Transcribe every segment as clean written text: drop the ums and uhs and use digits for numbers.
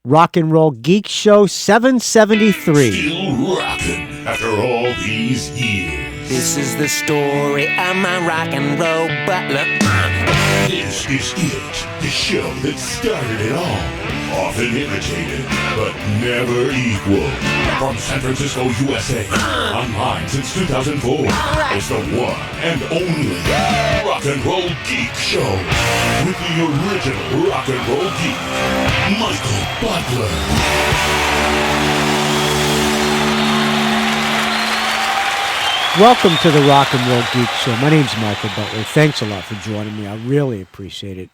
Rock and Roll Geek Show 773. Still rocking after all these years. This is the story of my rock and roll butler. This is it, the show that started it all. Often imitated, but never equal. From San Francisco, USA, online since 2004. It's the one and only Rock and Roll Geek Show. With the original Rock and Roll Geek, Michael Butler. Welcome to the Rock and Roll Geek Show. My name's Michael Butler. Thanks a lot for joining me. I really appreciate it.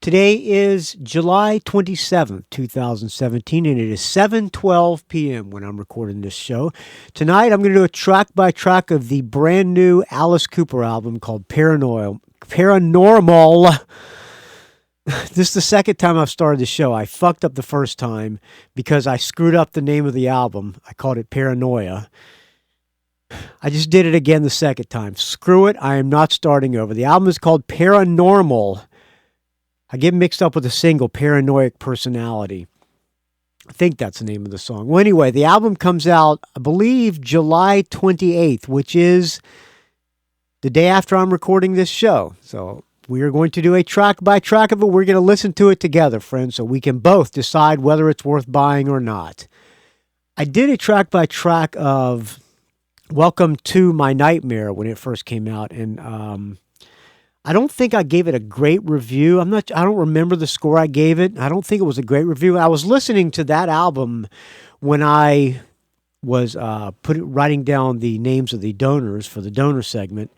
Today is July 27th, 2017, and it is 7:12 p.m. when I'm recording this show. Tonight, I'm going to do a track-by-track of the brand new Alice Cooper album called Paranormal. This is the second time I've started the show. I fucked up the first time because I screwed up the name of the album. I called it Paranoia. I just did it again the second time. Screw it. I am not starting over. The album is called Paranormal. I get mixed up with a single, Paranoid Personality. I think that's the name of the song. Well, anyway, the album comes out, I believe, July 28th, which is the day after I'm recording this show. So we are going to do a track-by-track of it. We're going to listen to it together, friends, so we can both decide whether it's worth buying or not. I did a track-by-track of Welcome to My Nightmare when it first came out, and I don't think I gave it a great review. I don't remember the score I gave it. I don't think it was a great review. I was listening to that album when I was writing down the names of the donors for the donor segment,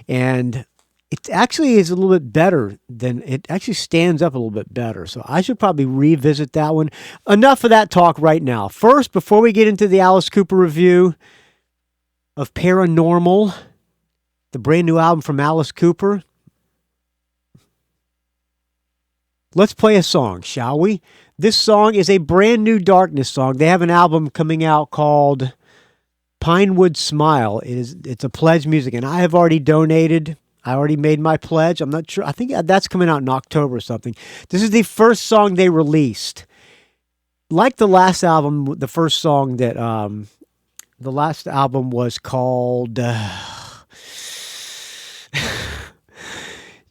and it actually is a little bit better than, it actually stands up a little bit better. So I should probably revisit that one. Enough of that talk right now. First, before we get into the Alice Cooper review of Paranormal, the brand new album from Alice Cooper, let's play a song, shall we? This song is a brand new Darkness song. They have an album coming out called Pinewood Smile. It's a pledge music, and I have already donated. I already made my pledge. I'm not sure. I think that's coming out in October or something. This is the first song they released. Like the last album, the first song that the last album was called...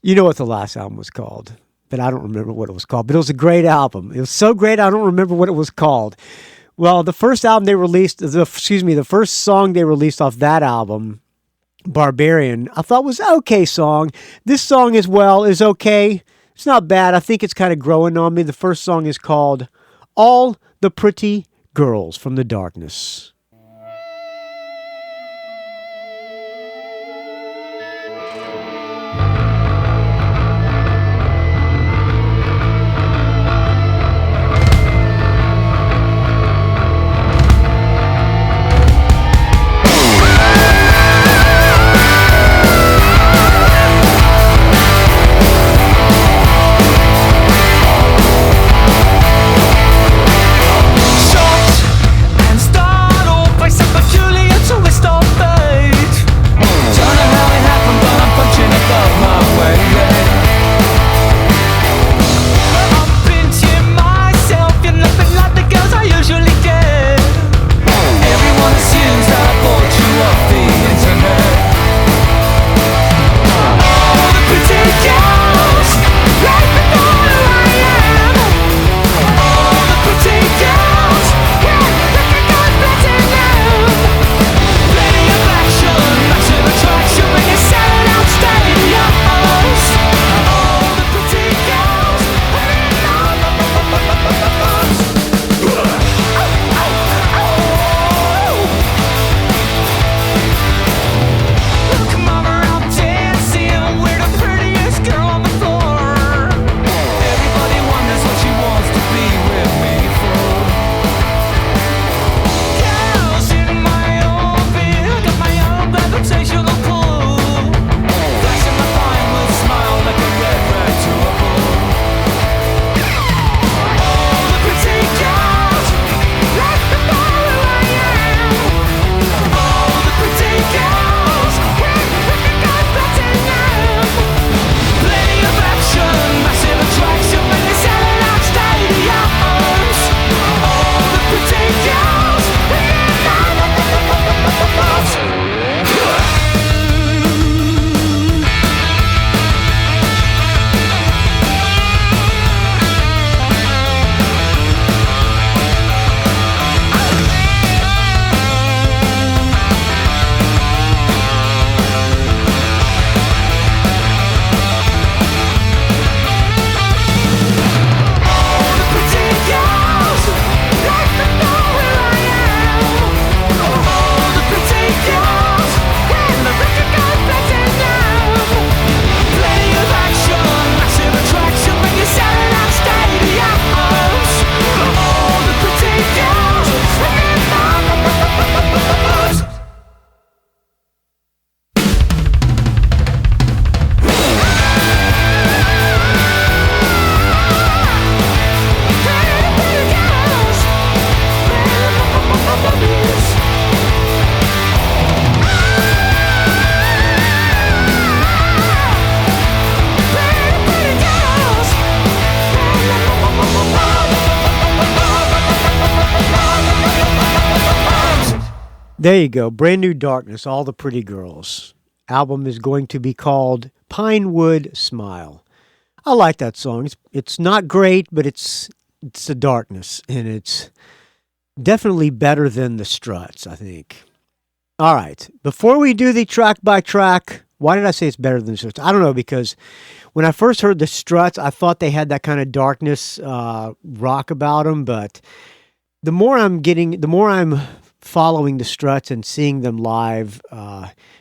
you know what the last album was called, but I don't remember what it was called. But it was a great album. It was so great, I don't remember what it was called. Well, the first album they released, the first song they released off that album, Barbarian, I thought was an okay song. This song as well is okay. It's not bad. I think it's kind of growing on me. The first song is called All the Pretty Girls from the Darkness. Shocked and startled. There you go. Brand New Darkness, All the Pretty Girls. Album is going to be called Pinewood Smile. I like that song. It's not great, but it's the darkness, and it's definitely better than the Struts, I think. All right. Before we do the track by track, why did I say it's better than the Struts? I don't know, because when I first heard the Struts, I thought they had that kind of darkness rock about them, but the more I'm following the Struts and seeing them live,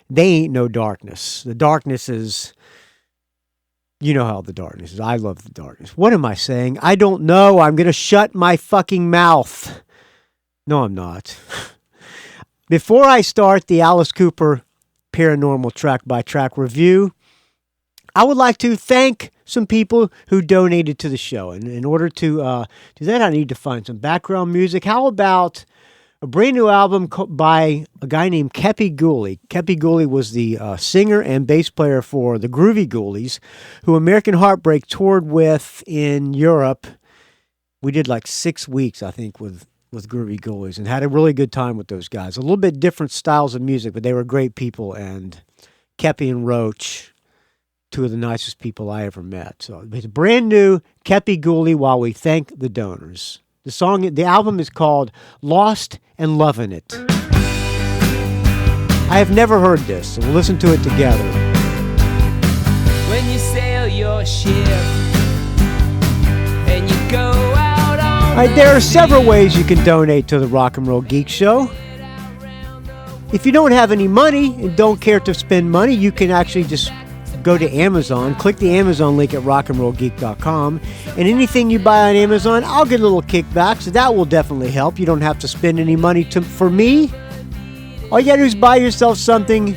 they ain't no darkness. The darkness is, you know how the darkness is. I love the darkness. What am I saying? I don't know. I'm going to shut my fucking mouth. No, I'm not. Before I start the Alice Cooper Paranormal track by track review, I would like to thank some people who donated to the show. And in order to do that, I need to find some background music. How about a brand new album by a guy named Kepi Ghoulie? Kepi Ghoulie was the singer and bass player for the Groovy Ghoulies, who American Heartbreak toured with in Europe. We did like 6 weeks, I think, with Groovy Ghoulies, and had a really good time with those guys. A little bit different styles of music, but they were great people. And Kepi and Roach, two of the nicest people I ever met. So it's a brand new Kepi Ghoulie while we thank the donors. The album is called Lost and Lovin' It. I have never heard this, so we'll listen to it together. When you sail your ship and you go out on All right, there are several ways you can donate to the Rock and Roll Geek Show. If you don't have any money and don't care to spend money, you can actually just go to Amazon, click the Amazon link at rockandrollgeek.com, and anything you buy on Amazon, I'll get a little kickback, so that will definitely help. You don't have to spend any money for me. All you gotta do is buy yourself something,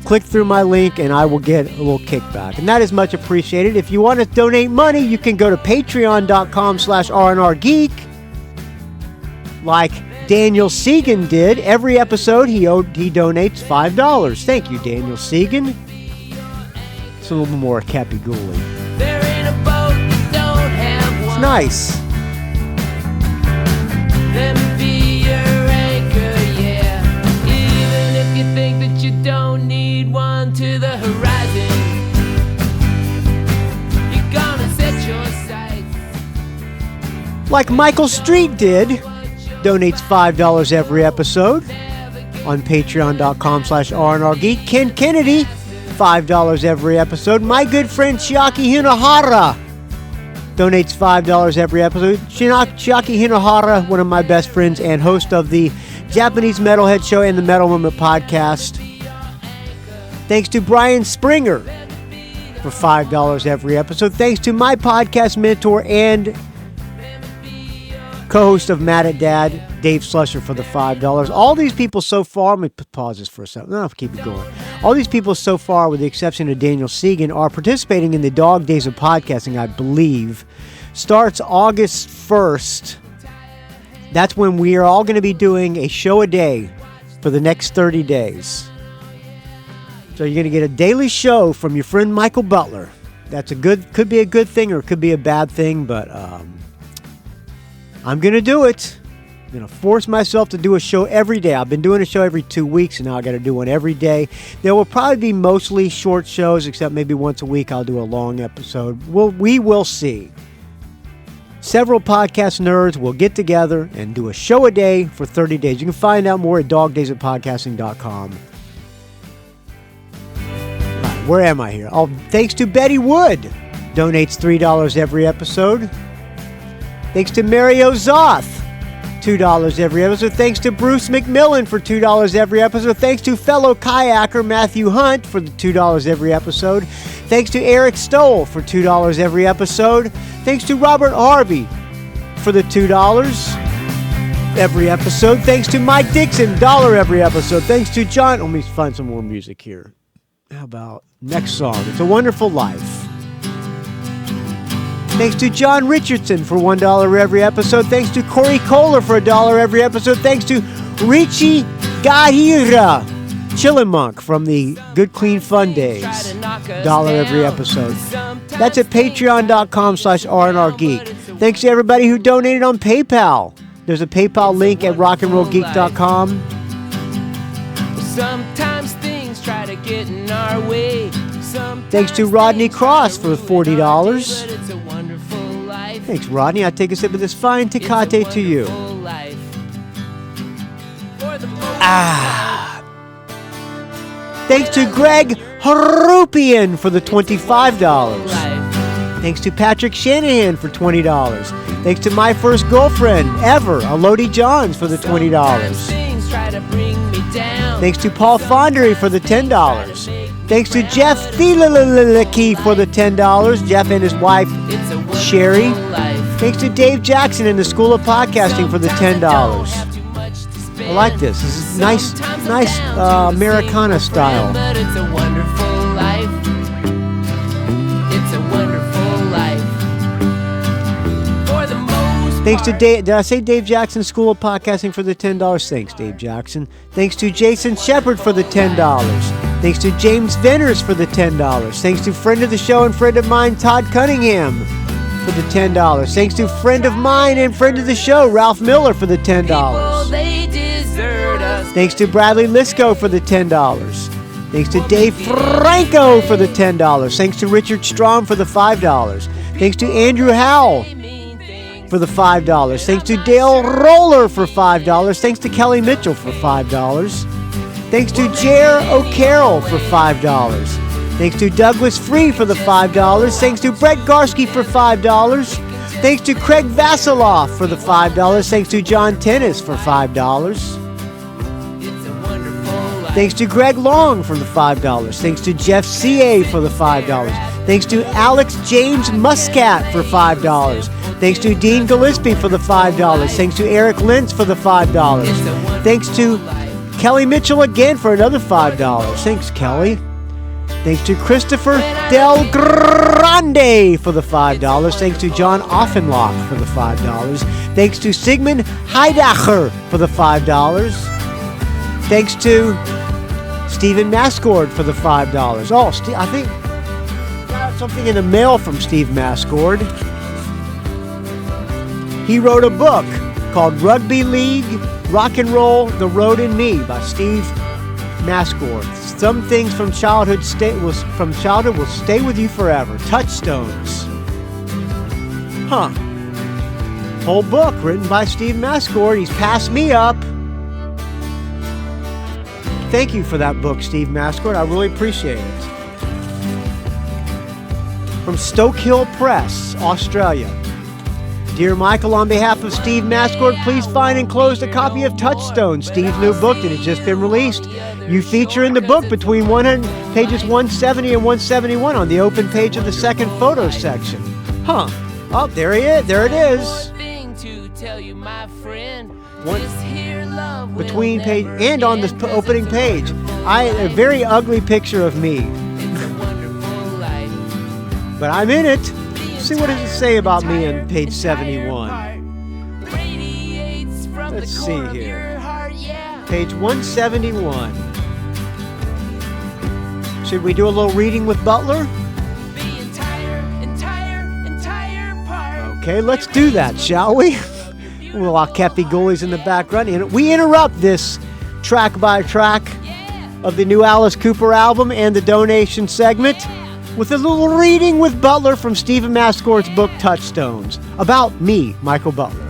click through my link, and I will get a little kickback, and that is much appreciated. If you want to donate money, you can go to patreon.com/rnrgeek, like Daniel Segan did. Every episode he donates $5. Thank you, Daniel Segan. It's a little bit more Kepi Ghoulie. It's nice. Let me be your anchor, yeah. Even if you think that you don't need one to the horizon, you're gonna set your sights. Like Michael Street did, donates $5 every episode on patreon.com/rnrgeek. Ken Kennedy, $5 every episode. My good friend Chiaki Hinohara donates $5 every episode. Chiaki Hinohara, one of my best friends and host of the Japanese Metalhead Show and the Metal Moment podcast. Thanks to Brian Springer for $5 every episode. Thanks to my podcast mentor and co-host of Mad at Dad, Dave Slusher, for the $5. All these people so far, let me pause this for a second. No, I'll keep it going. All these people so far, with the exception of Daniel Segan, are participating in the Dog Days of Podcasting, I believe. Starts August 1st. That's when we are all going to be doing a show a day for the next 30 days. So you're going to get a daily show from your friend Michael Butler. That's could be a good thing or it could be a bad thing, but I'm going to do it. I'm going to force myself to do a show every day. I've been doing a show every 2 weeks, and now I got to do one every day. There will probably be mostly short shows, except maybe once a week I'll do a long episode. We will see. Several podcast nerds will get together and do a show a day for 30 days. You can find out more at dogdaysofpodcasting.com. Right, where am I here? Oh, thanks to Bette Wood. Donates $3 every episode. Thanks to Mario Zoth. $2 every episode. Thanks to Bruce McMillan for $2 every episode. Thanks to fellow kayaker Matthew Hunt for the $2 every episode. Thanks to Eric Stowell for $2 every episode. Thanks to Robert Harvey for the $2 every episode. Thanks to Mike Dixon, $1 every episode. Thanks to John. Let me find some more music here. How about next song? It's a Wonderful Life. Thanks to Jon Richardson for $1 every episode. Thanks to Koehler for $1 every episode. Thanks to Richi Gajria, Chillimonk from the Good Clean Fun Days. $1 every episode. That's at patreon.com/rnrgeek. Thanks to everybody who donated on PayPal. There's a PayPal link at rockandrollgeek.com. Sometimes things try to get in our way. Thanks to Rodney Cross for $40. But it's a wonderful life. Thanks, Rodney. I take a sip of this fine Tecate to you. Thanks to Greg Horoupian for the $25. Thanks to Patrick Shanahan for $20. Thanks to my first girlfriend ever, Elodie Johns, for the $20. Thanks to Paul Fondery for the $10. Thanks to Jeff Thieleke for the $10. Jeff and his wife, Sherry. Thanks to Dave Jackson in the School of Podcasting for the $10. I like this. This is nice Americana style. But it's a wonderful life. It's a wonderful life. For the most Thanks to part, Dave. Did I say Dave Jackson School of Podcasting for the $10? Thanks, Dave Jackson. Thanks to Jason Shepard for the $10. Thanks to James Venners for the $10. Thanks to friend of the show and friend of mine, Todd Cunningham, for the $10. Thanks to friend of mine and friend of the show, Ralph Miller, for the $10. people, they desert us. Thanks to Bradley Lisco for the $10. Thanks to Dave Franco for the $10. Thanks to Richard Strom for the $5. Thanks to Andrew Howell for the $5. Thanks to Dale Roller for $5. Thanks to Kelly Mitchell for $5. Thanks to Jer O'Carroll for $5. Thanks to Douglas Free for the $5. Thanks to Brett Garsky for $5. Thanks to Craig Vasiloff for the $5. Thanks to John Tennis for $5. Thanks to Greg Long for the $5. Thanks to Jeff C.A. for the $5. Thanks to Alex James Muscat for $5. Thanks to Dean Gillespie for the $5. Thanks to Eric Lentz for the $5. Thanks to Kelly Mitchell again for another $5. Thanks, Kelly. Thanks to Christopher Del Grande for the $5. Thanks to John Offenlock for the $5. Thanks to Sigmund Heidacher for the $5. Thanks to Stephen Mascord for the $5. Oh, I think I got something in the mail from Steve Mascord. He wrote a book called Rugby League, Rock and Roll, The Road and Me by Steve Mascord. Some things from childhood will stay with you forever. Touchstones. Huh. Whole book written by Steve Mascord. He's passed me up. Thank you for that book, Steve Mascord. I really appreciate it. From Stoke Hill Press, Australia. Dear Michael, on behalf of Steve Mascord, please find enclosed a copy of Touchstone, Steve's new book that has just been released. You feature in the book between pages 170 and 171 on the open page of the second photo section. Huh. Oh, there he is. There it is. Between page and on the opening page. A very ugly picture of me. But I'm in it. See what does it say about me on page 71. Let's see here. Page 171. Should we do a little reading with Butler? Okay, let's do that, shall we? While Kepi Ghoulie's in the background. And we interrupt this track by track of the new Alice Cooper album and the donation segment with a little reading with Butler from Stephen Mascord's book Touchstones, about me, Michael Butler.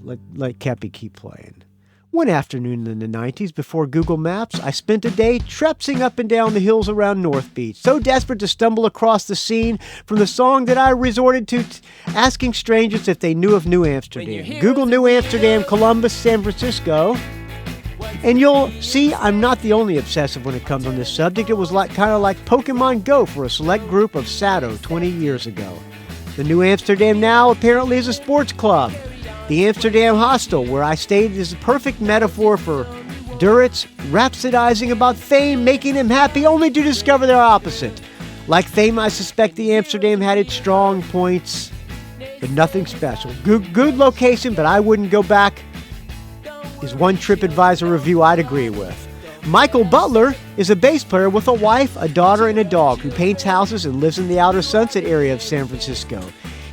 Let Kepi keep playing. One afternoon in the 90s, before Google Maps, I spent a day trepsing up and down the hills around North Beach, so desperate to stumble across the scene from the song that I resorted to asking strangers if they knew of New Amsterdam. Google New Amsterdam, Columbus, San Francisco, and you'll see I'm not the only obsessive when it comes on this subject. It was kind of like Pokemon Go for a select group of Sado 20 years ago. The New Amsterdam now apparently is a sports club. The Amsterdam Hostel, where I stayed, is a perfect metaphor for Durrett's rhapsodizing about fame, making them happy only to discover their opposite. Like fame, I suspect the Amsterdam had its strong points, but nothing special. Good location, but I wouldn't go back, is one TripAdvisor review I'd agree with. Michael Butler is a bass player with a wife, a daughter, and a dog who paints houses and lives in the outer Sunset area of San Francisco.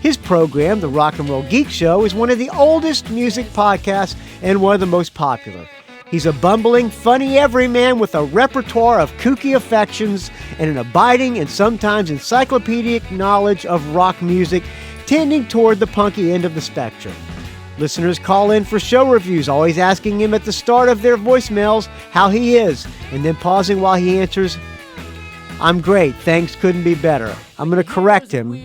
His program, The Rock and Roll Geek Show, is one of the oldest music podcasts and one of the most popular. He's a bumbling, funny everyman with a repertoire of kooky affections and an abiding and sometimes encyclopedic knowledge of rock music, tending toward the punky end of the spectrum. Listeners call in for show reviews, always asking him at the start of their voicemails how he is, and then pausing while he answers, "I'm great, thanks, couldn't be better." I'm going to correct him.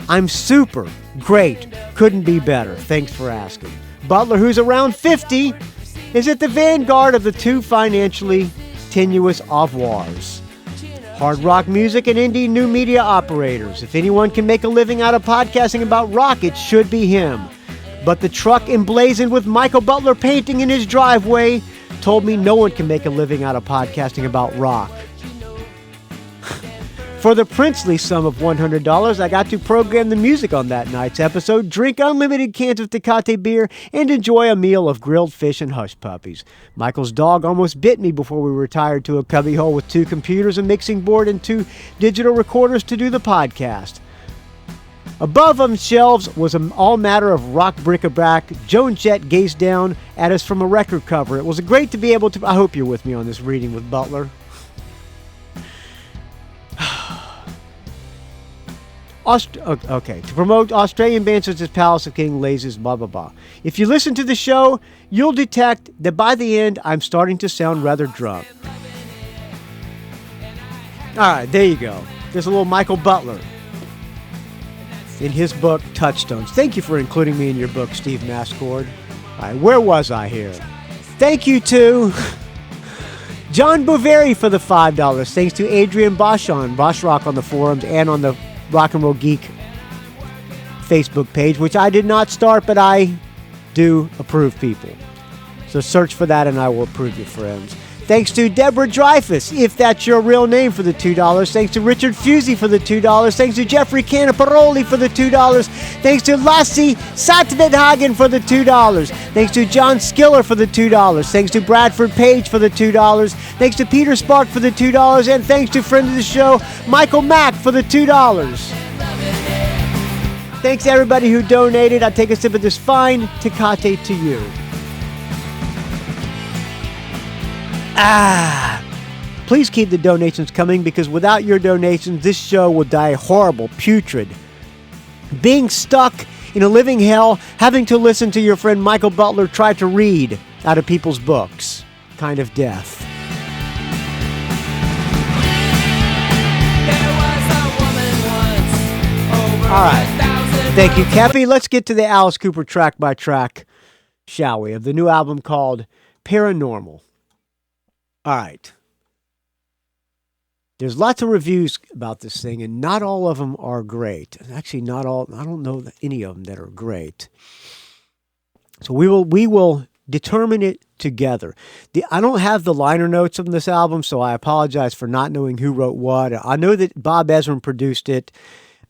"I'm super, great, couldn't be better, thanks for asking." Butler, who's around 50, is at the vanguard of the two financially tenuous avoirs. Hard rock music and indie new media operators. If anyone can make a living out of podcasting about rock, it should be him. But the truck emblazoned with Michael Butler painting in his driveway told me no one can make a living out of podcasting about rock. For the princely sum of $100, I got to program the music on that night's episode, drink unlimited cans of Tecate beer, and enjoy a meal of grilled fish and hush puppies. Michael's dog almost bit me before we retired to a cubbyhole with 2 computers, a mixing board, and 2 digital recorders to do the podcast. Above on shelves was an all matter of rock bric-a-brac. Joan Jett gazed down at us from a record cover. It was great to be able to... I hope you're with me on this Reading with Butler. Okay, to promote Australian band such as Palace of King, Lasers, blah, blah, blah. If you listen to the show, you'll detect that by the end, I'm starting to sound rather drunk. All right, there you go. There's a little Michael Butler in his book, Touchstones. Thank you for including me in your book, Steve Mascord. All right, where was I here? Thank you to John Boveri for the $5. Thanks to Adrian Boschrock on the forums and on the Rock and Roll Geek Facebook page, which I did not start, but I do approve people. So search for that and I will approve you, friends. Thanks to Deborah Dreyfus, if that's your real name, for the $2. Thanks to Richard Fusey for the $2. Thanks to Jeffrey Canaparoli for the $2. Thanks to Lassie Satvedhagen for the $2. Thanks to John Skiller for the $2. Thanks to Bradford Page for the $2. Thanks to Peter Spark for the $2. And thanks to friend of the show, Michael Mack, for the $2. Thanks to everybody who donated. I take a sip of this fine Tecate to you. Please keep the donations coming, because without your donations, this show will die horrible, putrid. Being stuck in a living hell, having to listen to your friend Michael Butler try to read out of people's books. Kind of death. All right. Thank you, Kepi. Let's get to the Alice Cooper track by track, shall we, of the new album called Paranormal. All right. There's lots of reviews about this thing, and not all of them are great. Actually, not all. I don't know any of them that are great. So we will determine it together. I don't have the liner notes of this album, so I apologize for not knowing who wrote what. I know that Bob Ezrin produced it.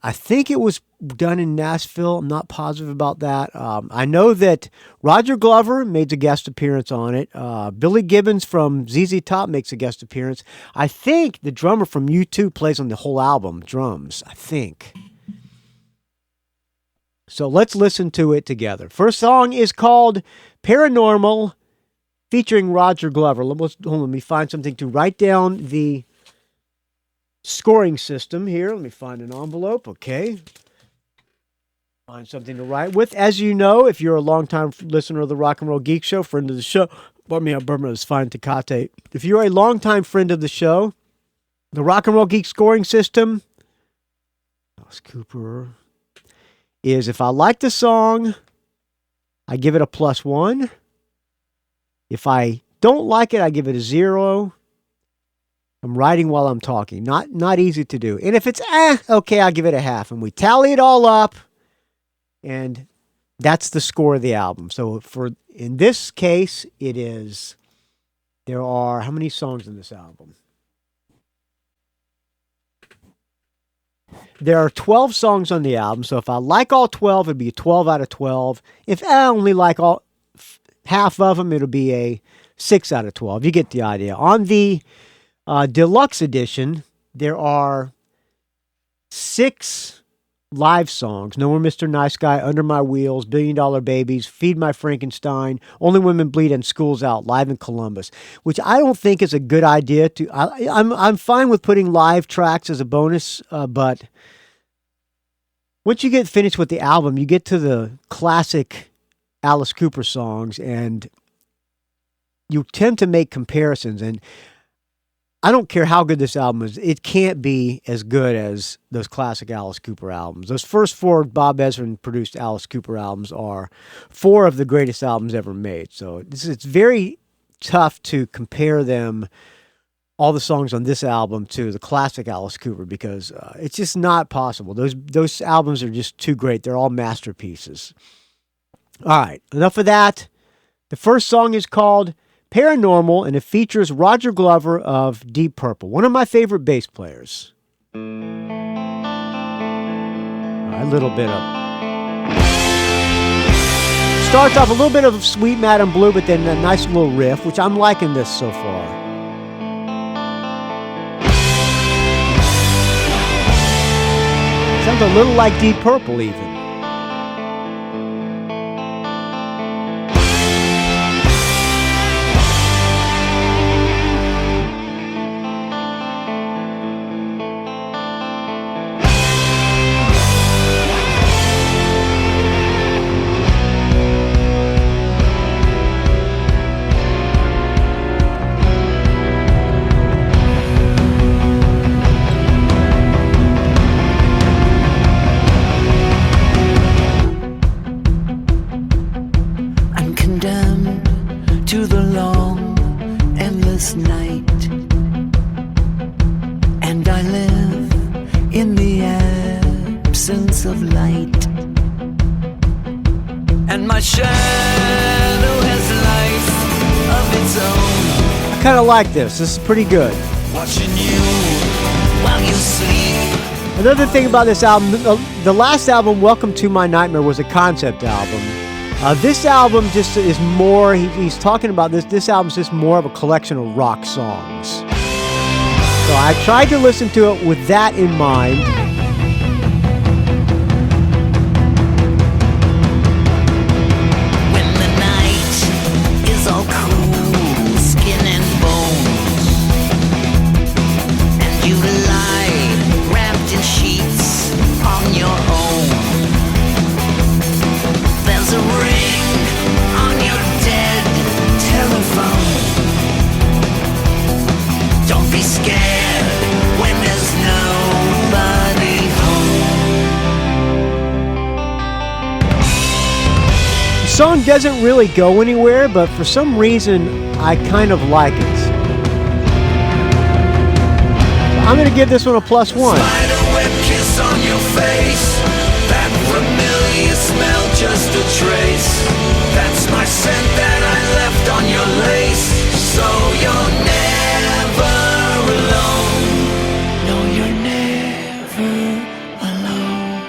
I think it was done in Nashville. I'm not positive about that. I know that Roger Glover made a guest appearance on it. Billy Gibbons from ZZ Top makes a guest appearance. I think the drummer from U2 plays on the whole album, drums, I think. So let's listen to it together. First song is called Paranormal, featuring Roger Glover. Let me find something to write down the scoring system here. Let me find an envelope. Okay. Find something to write with. As you know, if you're a longtime listener of the Rock and Roll Geek Show, friend of the show, Burma is fine Tecate. If you're a longtime friend of the show, the Rock and Roll Geek scoring system, Alice Cooper, is if I like the song, I give it a +1. If I don't like it, I give it a 0. I'm writing while I'm talking. Not easy to do. And if it's okay, I'll give it a half. And we tally it all up, and that's the score of the album. So in this case, there are, how many songs in this album? There are 12 songs on the album. So if I like all 12, it'd be a 12 out of 12. If I only like half of them, it'll be a 6 out of 12. You get the idea. On the deluxe edition, there are 6 live songs. No More Mr. Nice Guy, Under My Wheels, $1 Billion Babies, Feed My Frankenstein, Only Women Bleed, and School's Out, live in Columbus, which I don't think is a good idea. I'm fine with putting live tracks as a bonus, but once you get finished with the album, you get to the classic Alice Cooper songs, and you tend to make comparisons, and I don't care how good this album is. It can't be as good as those classic Alice Cooper albums. Those first 4 Bob Ezrin produced Alice Cooper albums are 4 of the greatest albums ever made. So it's very tough to compare them, all the songs on this album, to the classic Alice Cooper, because it's just not possible. Those albums are just too great. They're all masterpieces. All right, enough of that. The first song is called Paranormal, and it features Roger Glover of Deep Purple, one of my favorite bass players. A little bit of... Starts off a little bit of Sweet Madam Blue, but then a nice little riff, which I'm liking this so far. Sounds a little like Deep Purple, even. I like this. This is pretty good. Watching you while you sleep. Another thing about this album, the last album, Welcome to My Nightmare, was a concept album. This album just is more, he's talking about this album's just more of a collection of rock songs. So I tried to listen to it with that in mind. When the night is all cool, skin and bones, and you lie wrapped in sheets on your own. There's a ring on your dead telephone. Don't be scared when there's nobody home. The song doesn't really go anywhere, but for some reason, I kind of like it. I'm going to give this one a +1. Spiderweb kiss on your face. That familiar smell, just a trace. That's my scent that I left on your lace. So you're never alone. No, you're never alone.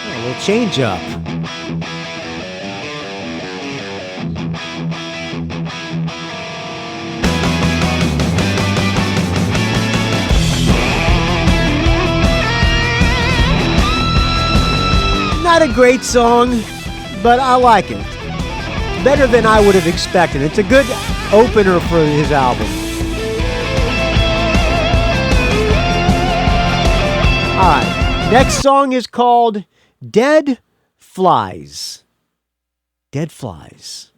A little change up. Not a great song, but I like it. Better than I would have expected. It's a good opener for his album. Alright, next song is called Dead Flies. Dead Flies.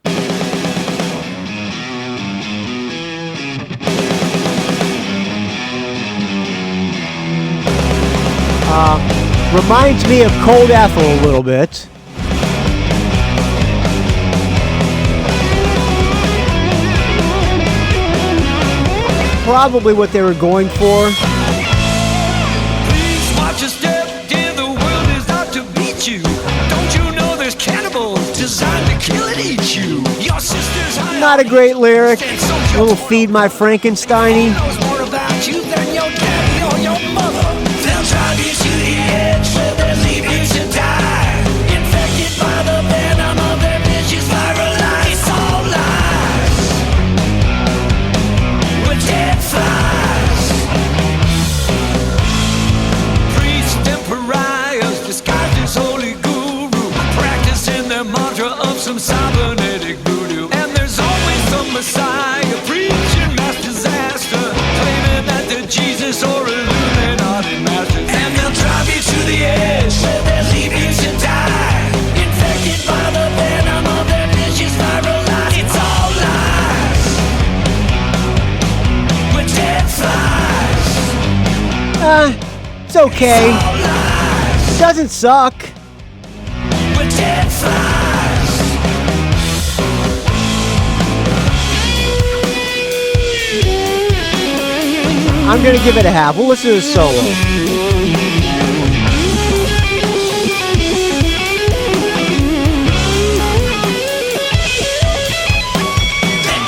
Reminds me of Cold Ethel a little bit. Probably what they were going for. Please watch your step, dear. The world is out to beat you. Don't you know there's cannibals designed to kill and eat you? Your sister's high. Not a great lyric. A little Feed My Frankenstein-y. Knows more about you than your daddy or your mother. They'll drive you to the edge, so they'll leave you to die. Infected by the venom of their vicious viral lies. It's all lies. We're dead flies. of some cybernetic voodoo. And there's always some messiah preaching mass disaster, claiming that they're Jesus or Illuminati masters. And they'll drive you to the edge where they'll leave you to die, infected by the venom of their vicious viral lies. It's all lies. We're dead flies. It's okay. It doesn't suck. We're dead flies. I'm gonna give it a half. We'll listen to the solo. They're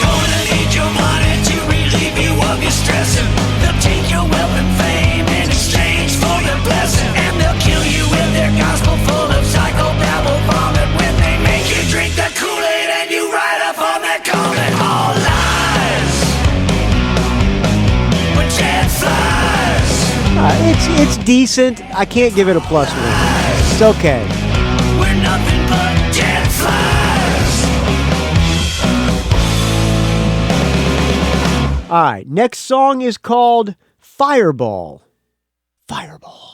gonna need your money to relieve you of your stressing. They'll take your wealth and fame in exchange for your blessing. And they'll kill you with their gospel full of psychobabble vomit when they make you drink the Kool-Aid and you ride up on that comet. All lies. We're dead flies. It's decent. I can't give it a +1. It's okay. We're nothing but dead flies. All right. Next song is called Fireball. Fireball.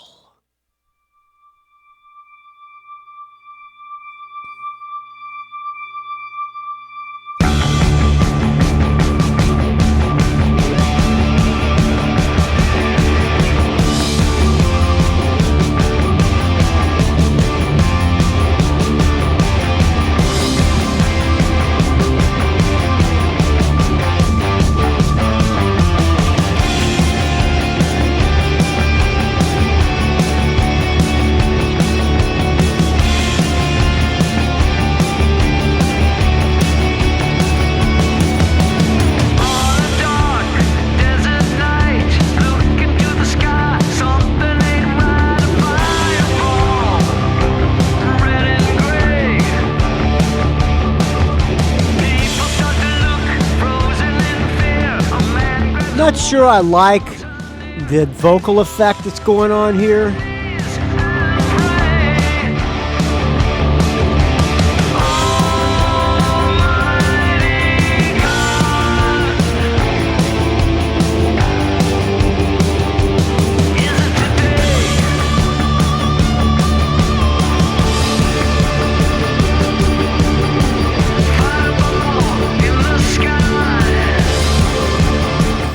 Not sure I like the vocal effect that's going on here.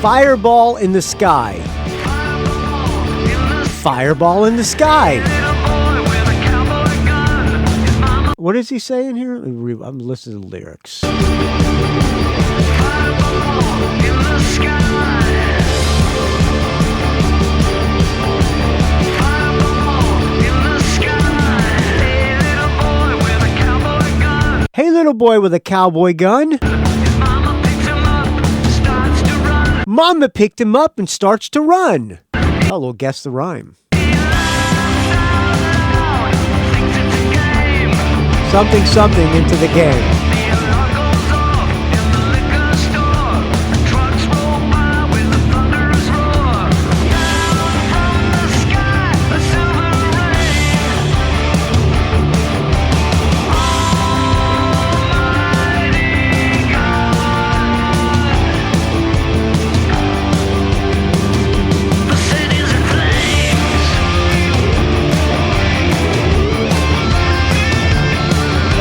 Fireball in the sky. Fireball in the sky. What is he saying here? I'm listening to the lyrics. Hey, little boy with a cowboy gun. Mama picked him up and starts to run. Oh, we'll guess the rhyme. Something, something into the game.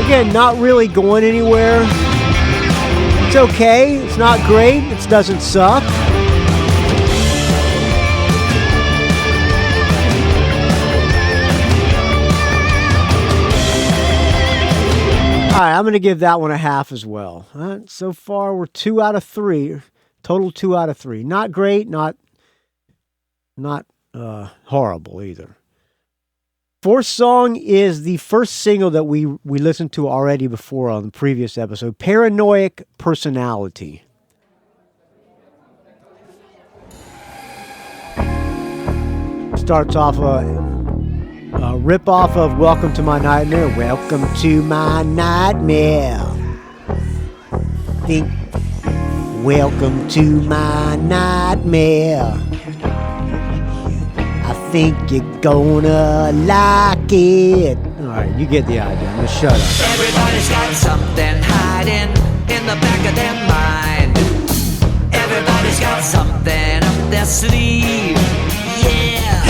Again, not really going anywhere. It's okay. It's not great. It doesn't suck. All right, I'm going to give that one a half as well. So far, we're 2 out of 3. Total 2 out of 3. Not great, not horrible either. Fourth song is the first single that we listened to already before on the previous episode, Paranoid Personality. Starts off a rip-off of Welcome to My Nightmare. Welcome to my nightmare. Think, welcome to my nightmare. I think you're gonna like it. All right, you get the idea. I'm gonna shut up. Everybody's got something hiding in the back of their mind. Everybody's got something up their sleeve. Yeah.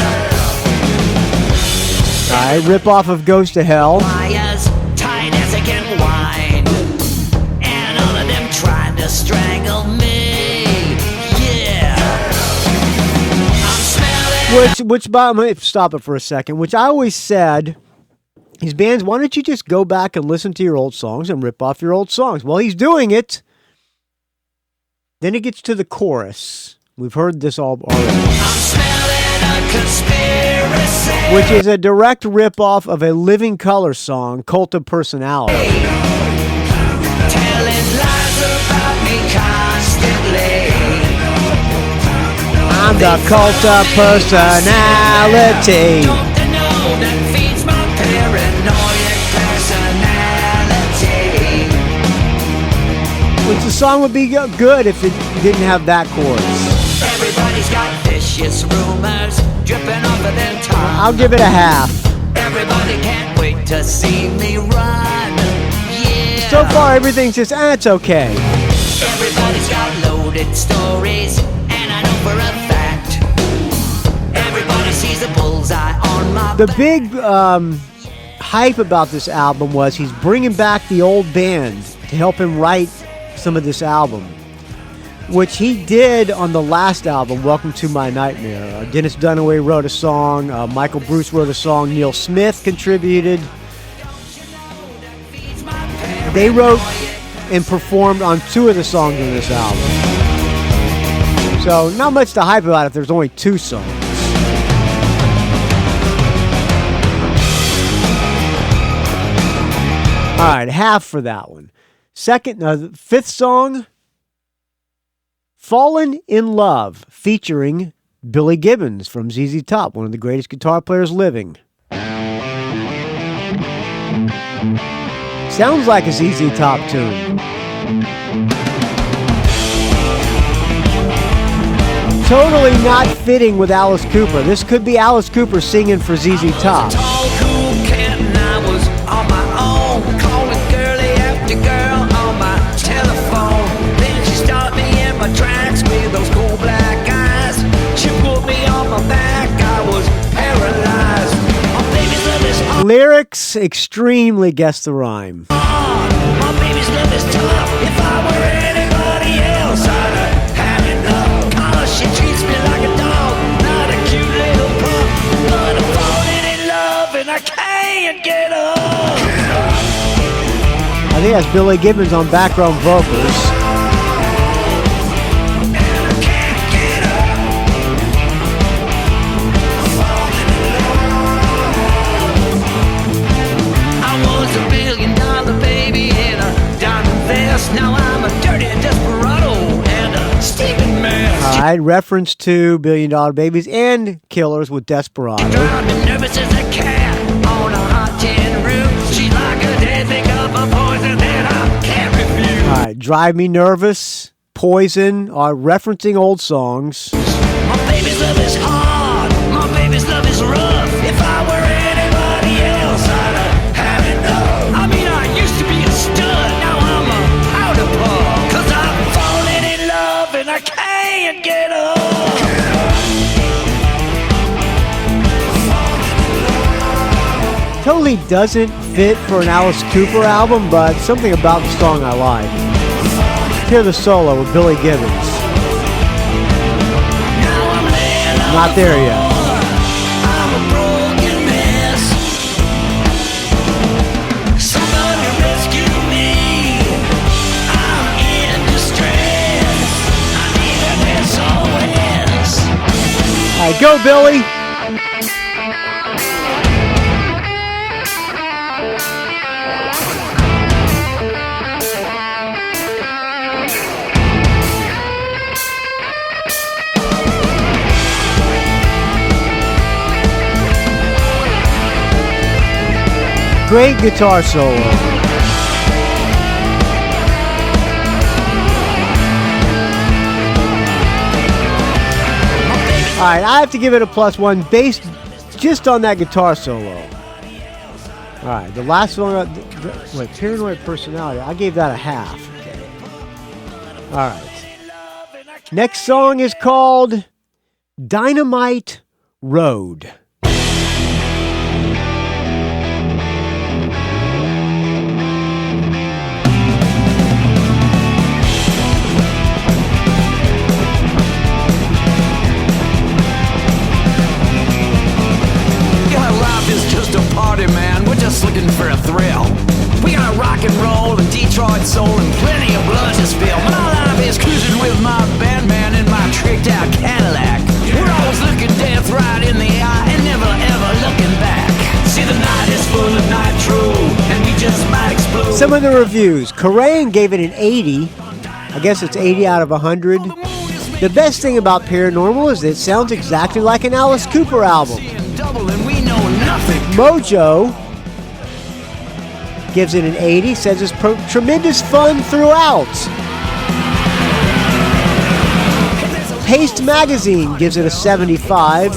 All right, rip off of Goes to Hell. Wires tight as they can wind, and all of them trying to strangle me. Yeah. I'm smelling. Which, let me stop it for a second. Which I always said, these bands, why don't you just go back and listen to your old songs and rip off your old songs? Well, he's doing it. Then it gets to the chorus. We've heard this all already. I'm smelling a conspiracy. Which is a direct rip-off of a Living Colour song, Cult of Personality. Telling lies about me constantly. I'm the Cult of Personality. Don't they know that feeds my paranoid personality? Which the song would be good if it didn't have that chorus. Everybody's got vicious rumors dripping off of their tongue. I'll give it a half. Everybody can't wait to see me run. Yeah. So far, everything's just, it's okay. Everybody's got loaded stories, and I know for a fact. Everybody sees a bullseye on my The back. big hype about this album was he's bringing back the old band to help him write some of this album, which he did on the last album, Welcome to My Nightmare. Dennis Dunaway wrote a song, Michael Bruce wrote a song, Neil Smith contributed. They wrote and performed on 2 of the songs in this album. So not much to hype about if there's only 2 songs. All right, half for that one. The 5th song, Fallen in Love, featuring Billy Gibbons from ZZ Top, one of the greatest guitar players living. Sounds like a ZZ Top tune. Totally not fitting with Alice Cooper. This could be Alice Cooper singing for ZZ Top. Tall, cool cat, and I was on my own, calling girlie after girl on my telephone. Then she stopped me in my tracks with those cool black eyes. She put me on my back, I was paralyzed. My baby's love is hard, Lyrics extremely guess the rhyme. my baby's love is tough. If I were anybody else, I'd have enough. 'Cause she treats me like a dog, not a cute little pup. But I'm falling in love and I can't get up. I think that's Billy Gibbons on background vocals. I was a $1 billion baby in a diamond vest. Now I'm a dirty desperado and a Stephen Mascord. All right, reference to $1 Billion Babies and Killers with Desperado. Drive me nervous as a cat on a hot tin roof. She's like a dead thing of a poison that I can't refuse. All right, Drive Me Nervous, Poison are referencing old songs. My baby's love is hard. My baby's love is rough. If I were anybody else, I'd have enough. I mean, I used to be a stud. Now I'm a powder puff. 'Cause I'm falling in love and I can't get up. Totally doesn't fit for an Alice Cooper album, but something about the song I like. Hear the solo with Billy Gibbons. Now I'm laying on Not the there yet. floor. I'm a broken mess. Somebody rescue me. I'm in distress. I need an SOS. All right, go Billy. Great guitar solo. All right, I have to give it a +1 based just on that guitar solo. All right, the last one, Paranoid Personality, I gave that a half. All right. Next song is called Dynamite Road. Just a party, man. We're just looking for a thrill. We got rock and roll and Detroit soul and plenty of blood to spill. My life is cruising with my band, man, in my tricked out Cadillac. We're always looking death right in the eye and never ever looking back. See, the night is full of nitro and we just might explode. Some of the reviews. Corain gave it an 80. I guess it's 80 out of 100. The best thing about Paranormal is that it sounds exactly like an Alice Cooper album. Mojo gives it an 80, says it's tremendous fun throughout. Paste Magazine gives it a 75.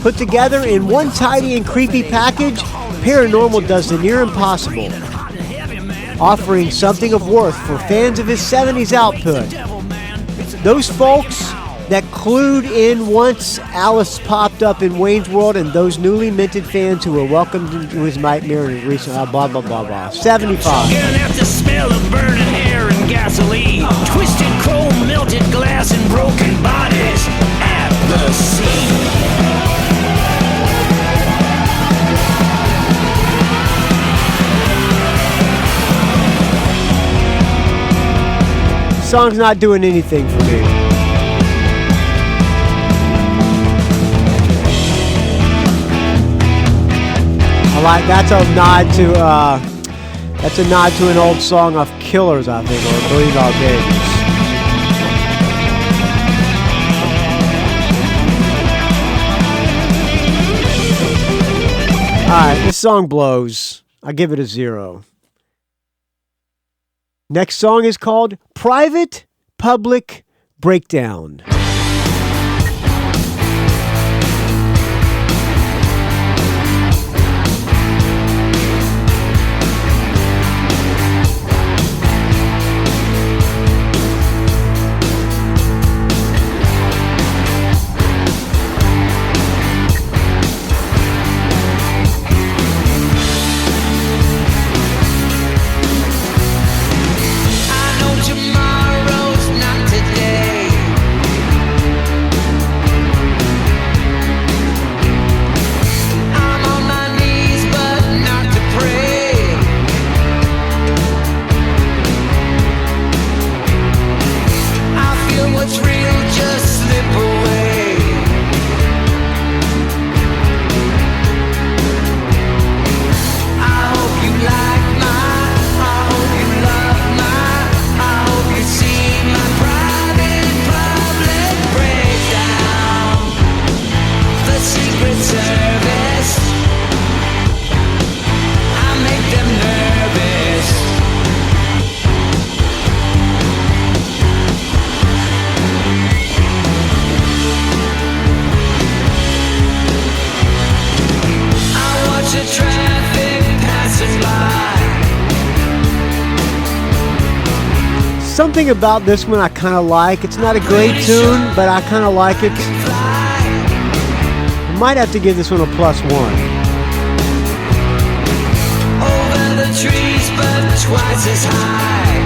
Put together in one tidy and creepy package, Paranormal does the near impossible, offering something of worth for fans of his 70s output. Those folks that clued in once Alice popped up in Wayne's World, and those newly minted fans who were welcomed into his nightmare and recent blah blah blah blah. 75. At the smell of burning air and gasoline, twisted chrome, melted glass, and broken bodies at the scene. Song's not doing anything for me. That's a nod to an old song of Killers, I think, or Believe Our Babies. Alright, this song blows. I give it a 0. Next song is called Private Public Breakdown. Something about this one I kind of like. It's not a great tune, but I kind of like it. I might have to give this one a +1. Over the trees, but twice as high.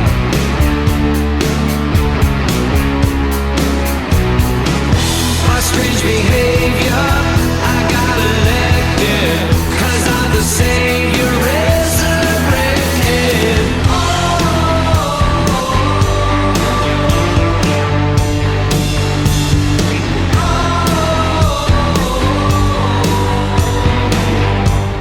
My strange behavior, I got elected, 'cause I'm the savior resurrected.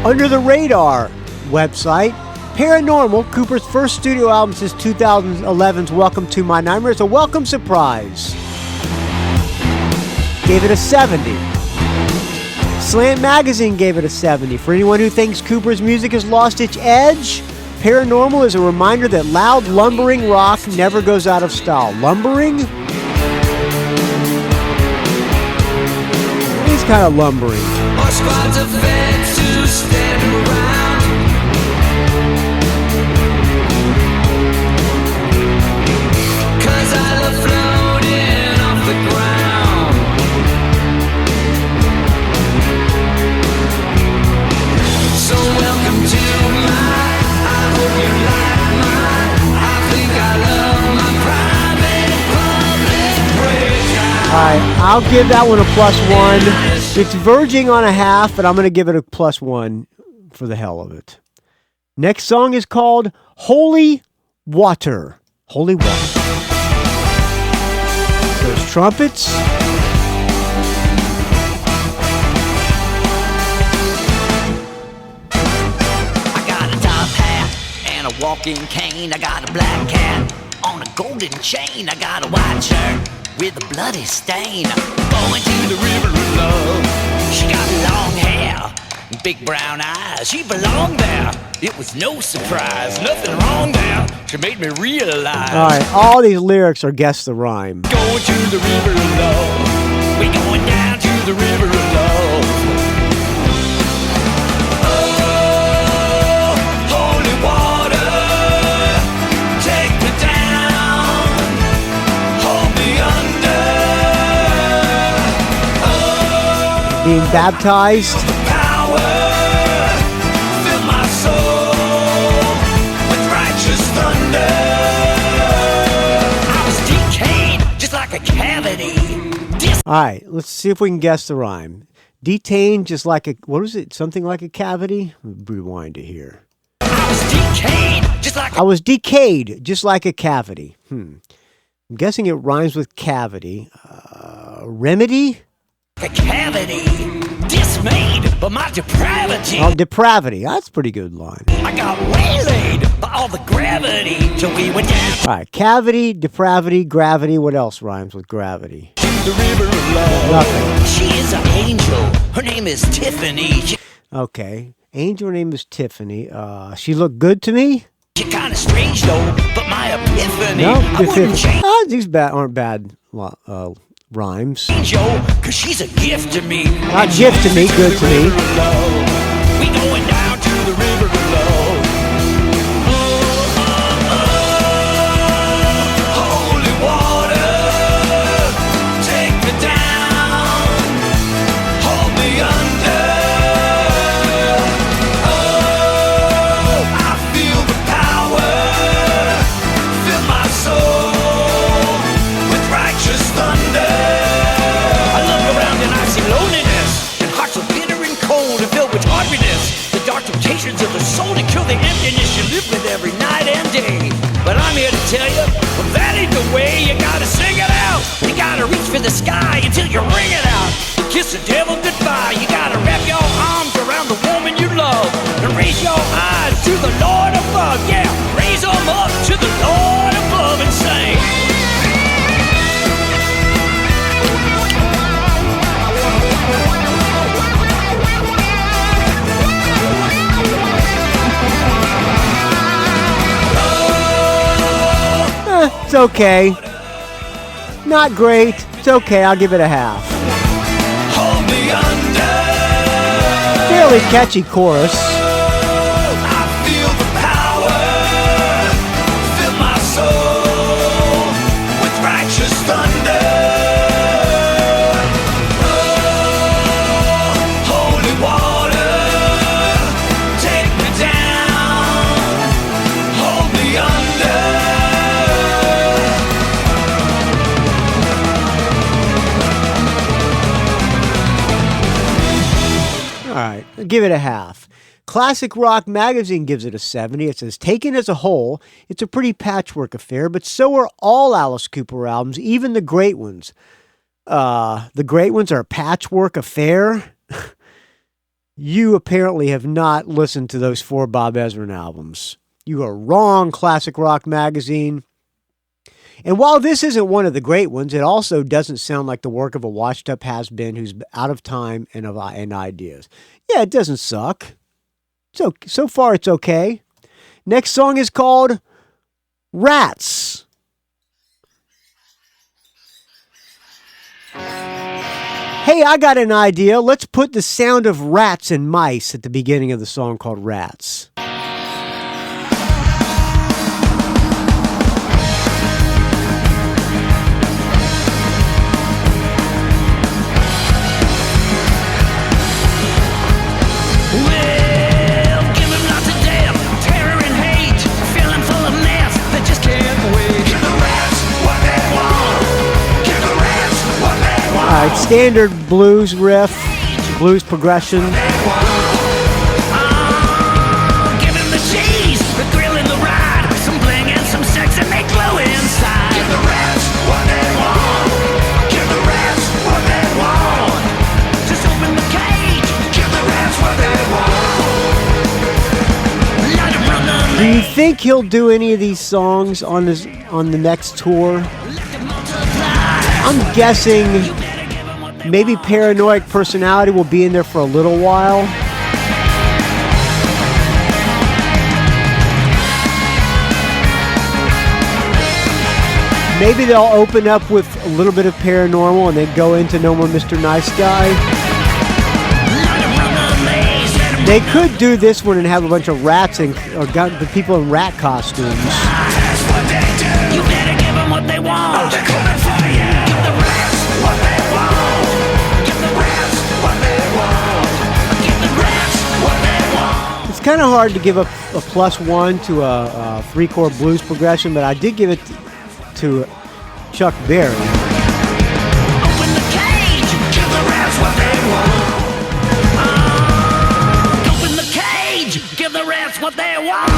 Under the Radar website, Paranormal, Cooper's first studio album since 2011's Welcome to My Nightmares, a welcome surprise. Gave it a 70. Slant Magazine gave it a 70. For anyone who thinks Cooper's music has lost its edge, Paranormal is a reminder that loud, lumbering rock never goes out of style. Lumbering? It is kind of lumbering. Our squads of feds who stand around, I'll give that one a +1. It's verging on a half, but I'm going to give it a +1 for the hell of it. Next song is called Holy Water. Holy Water. There's trumpets. I got a top hat and a walking cane. I got a black cat on a golden chain. I got a white shirt with a bloody stain. Going to the river of love. She got long hair, big brown eyes. She belonged there. It was no surprise. Nothing wrong there. She made me realize. All right, all these lyrics are guess the rhyme. Going to the river of love. We going down to the river of love. Oh, holy water, take me down, hold me under. Oh, Being baptized. power, fill my soul with righteous thunder. I was decayed just like a cavity. All right, let's see if we can guess the rhyme. Detained just like a, what is it? Something like a cavity? Rewind it here. I was decayed just like I was decayed just like a cavity. I'm guessing it rhymes with cavity. Remedy? a cavity. Dismayed by my depravity. Oh, depravity. That's a pretty good line. I got waylaid by all the gravity till we went down All right, cavity, depravity, gravity. What else rhymes with gravity? to the river of love. Nothing. She is an angel. Her name is Tiffany. Okay. Angel name is Tiffany. She looked good to me? She kind of strange though, but my epiphany. No, I wouldn't change these aren't bad rhymes. yo, cause she's a gift to me. Not gift to me, good to me. We going down to the river of love. Holy water, take me down, hold me under. Oh, I feel the power, fill my soul with righteous thunder. I look around and I see loneliness, and hearts are bitter and cold and filled with hardiness. The dark temptations of the soul to kill the emptiness you live with every night and day. But I'm here to tell you, well, that ain't the way. You gotta sing it out. You gotta reach for the sky until you ring it out. Kiss the devil goodbye. You gotta wrap your arms around the woman you love and raise your eyes to the Lord above. Yeah, raise them up to the Lord above and say. It's okay. Not great. It's okay. I'll give it a half. Hold me under. Fairly catchy chorus. I feel the power. Fill my soul with righteous thunder. Oh, holy water, take me down, hold me under. All right, I'll give it a half. Classic Rock Magazine gives it a 70. It says, taken as a whole, it's a pretty patchwork affair, but so are all Alice Cooper albums, even the great ones. The great ones are a patchwork affair? You apparently have not listened to those 4 Bob Ezrin albums. You are wrong, Classic Rock Magazine. And while this isn't one of the great ones, it also doesn't sound like the work of a washed-up has-been who's out of time and ideas. Yeah, it doesn't suck. So far, it's okay. Next song is called Rats. Hey, I got an idea. Let's put the sound of rats and mice at the beginning of the song called Rats. Well, give him lots of death, terror and hate, feeling full of mess that just can't wait. Give the rats what they want. Give the rats what they want. All right, standard blues riff, blues progression. Give him the cheese, the grill and the ride, some bling and some sex and make glow inside. Give the rats what they want. Give the rats what they want. Just open the cage. Give the rats what they want. Let 'em run the Do you think he'll do any of these songs on the next tour? I'm guessing maybe Paranoid Personality will be in there for a little while. Maybe they'll open up with a little bit of Paranormal and then go into No More Mr. Nice Guy. They could do this one and have a bunch of rats or the people in rat costumes. That's what they do. You better give them what they want. Oh, they're coming for you. Give the rats what they want. Give the rats what they want. Give the rats what they want. It's kind of hard to give a +1 to a 3-chord blues progression, but I did give it to Chuck Berry. Open the cage. Give the rats what they want. Open the cage. Give the rats what they want.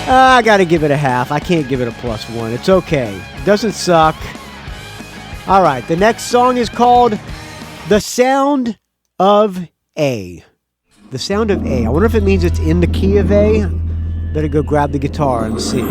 I gotta give it a half. I can't give it a +1. It's okay. It doesn't suck. Alright, the next song is called The Sound of A. The Sound of A. I wonder if it means it's in the key of A. Better go grab the guitar and see.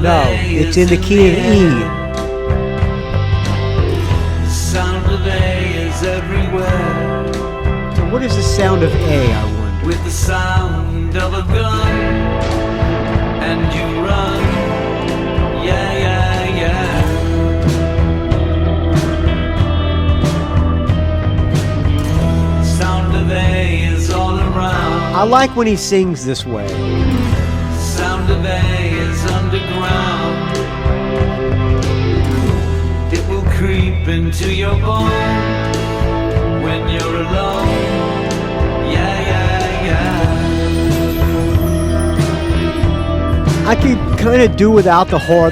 No, it's in the key of E. The sound of A is everywhere. So what is the sound of A, I wonder? With the sound of a gun, and you run. Yeah, yeah, yeah. The sound of A is all around. I like when he sings this way. The sound of A is underground. It will creep into your bone when you're alone. Yeah, yeah, yeah. I could kind of do without the horror.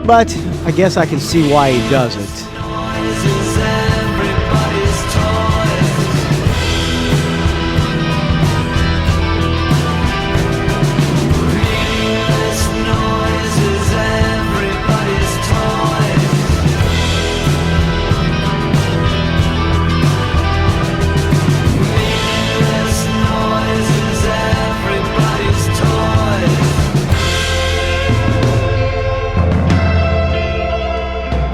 But I guess I can see why he does it. Noise is everybody's toys. Meaningless noise is everybody's toys. Meaningless noise is everybody's toys.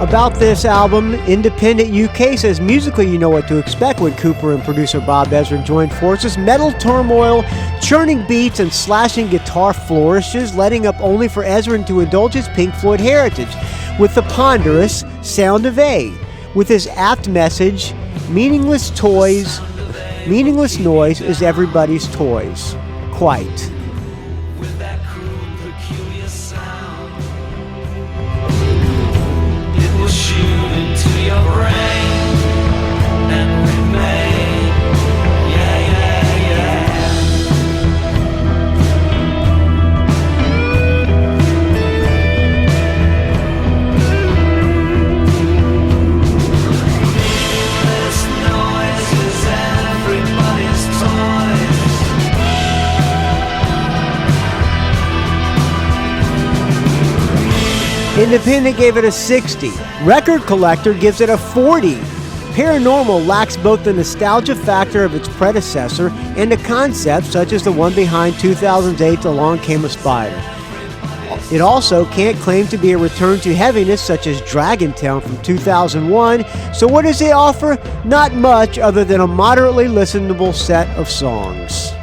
About this album, Independent UK says musically you know what to expect when Cooper and producer Bob Ezrin joined forces. Metal turmoil, churning beats, and slashing guitar flourishes, letting up only for Ezrin to indulge his Pink Floyd heritage with the ponderous Sound of A, with his apt message, meaningless noise is everybody's toys. Quite. With that crude, peculiar sound, it will shoot into your brain and remain. Yeah, yeah, yeah. Meaningless noise is everybody's toys. Independent gave it a 60. Record Collector gives it a 40. Paranormal lacks both the nostalgia factor of its predecessor and a concept such as the one behind 2008's Along Came a Spider. It also can't claim to be a return to heaviness such as Dragontown from 2001, so what does it offer? Not much other than a moderately listenable set of songs.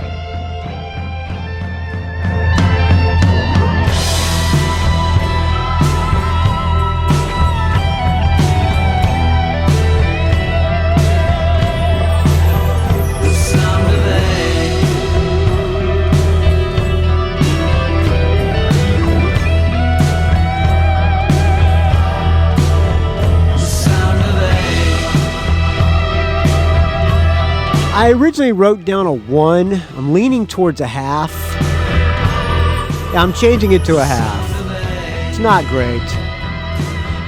I originally wrote down a 1. I'm leaning towards a half. I'm changing it to a half. It's not great.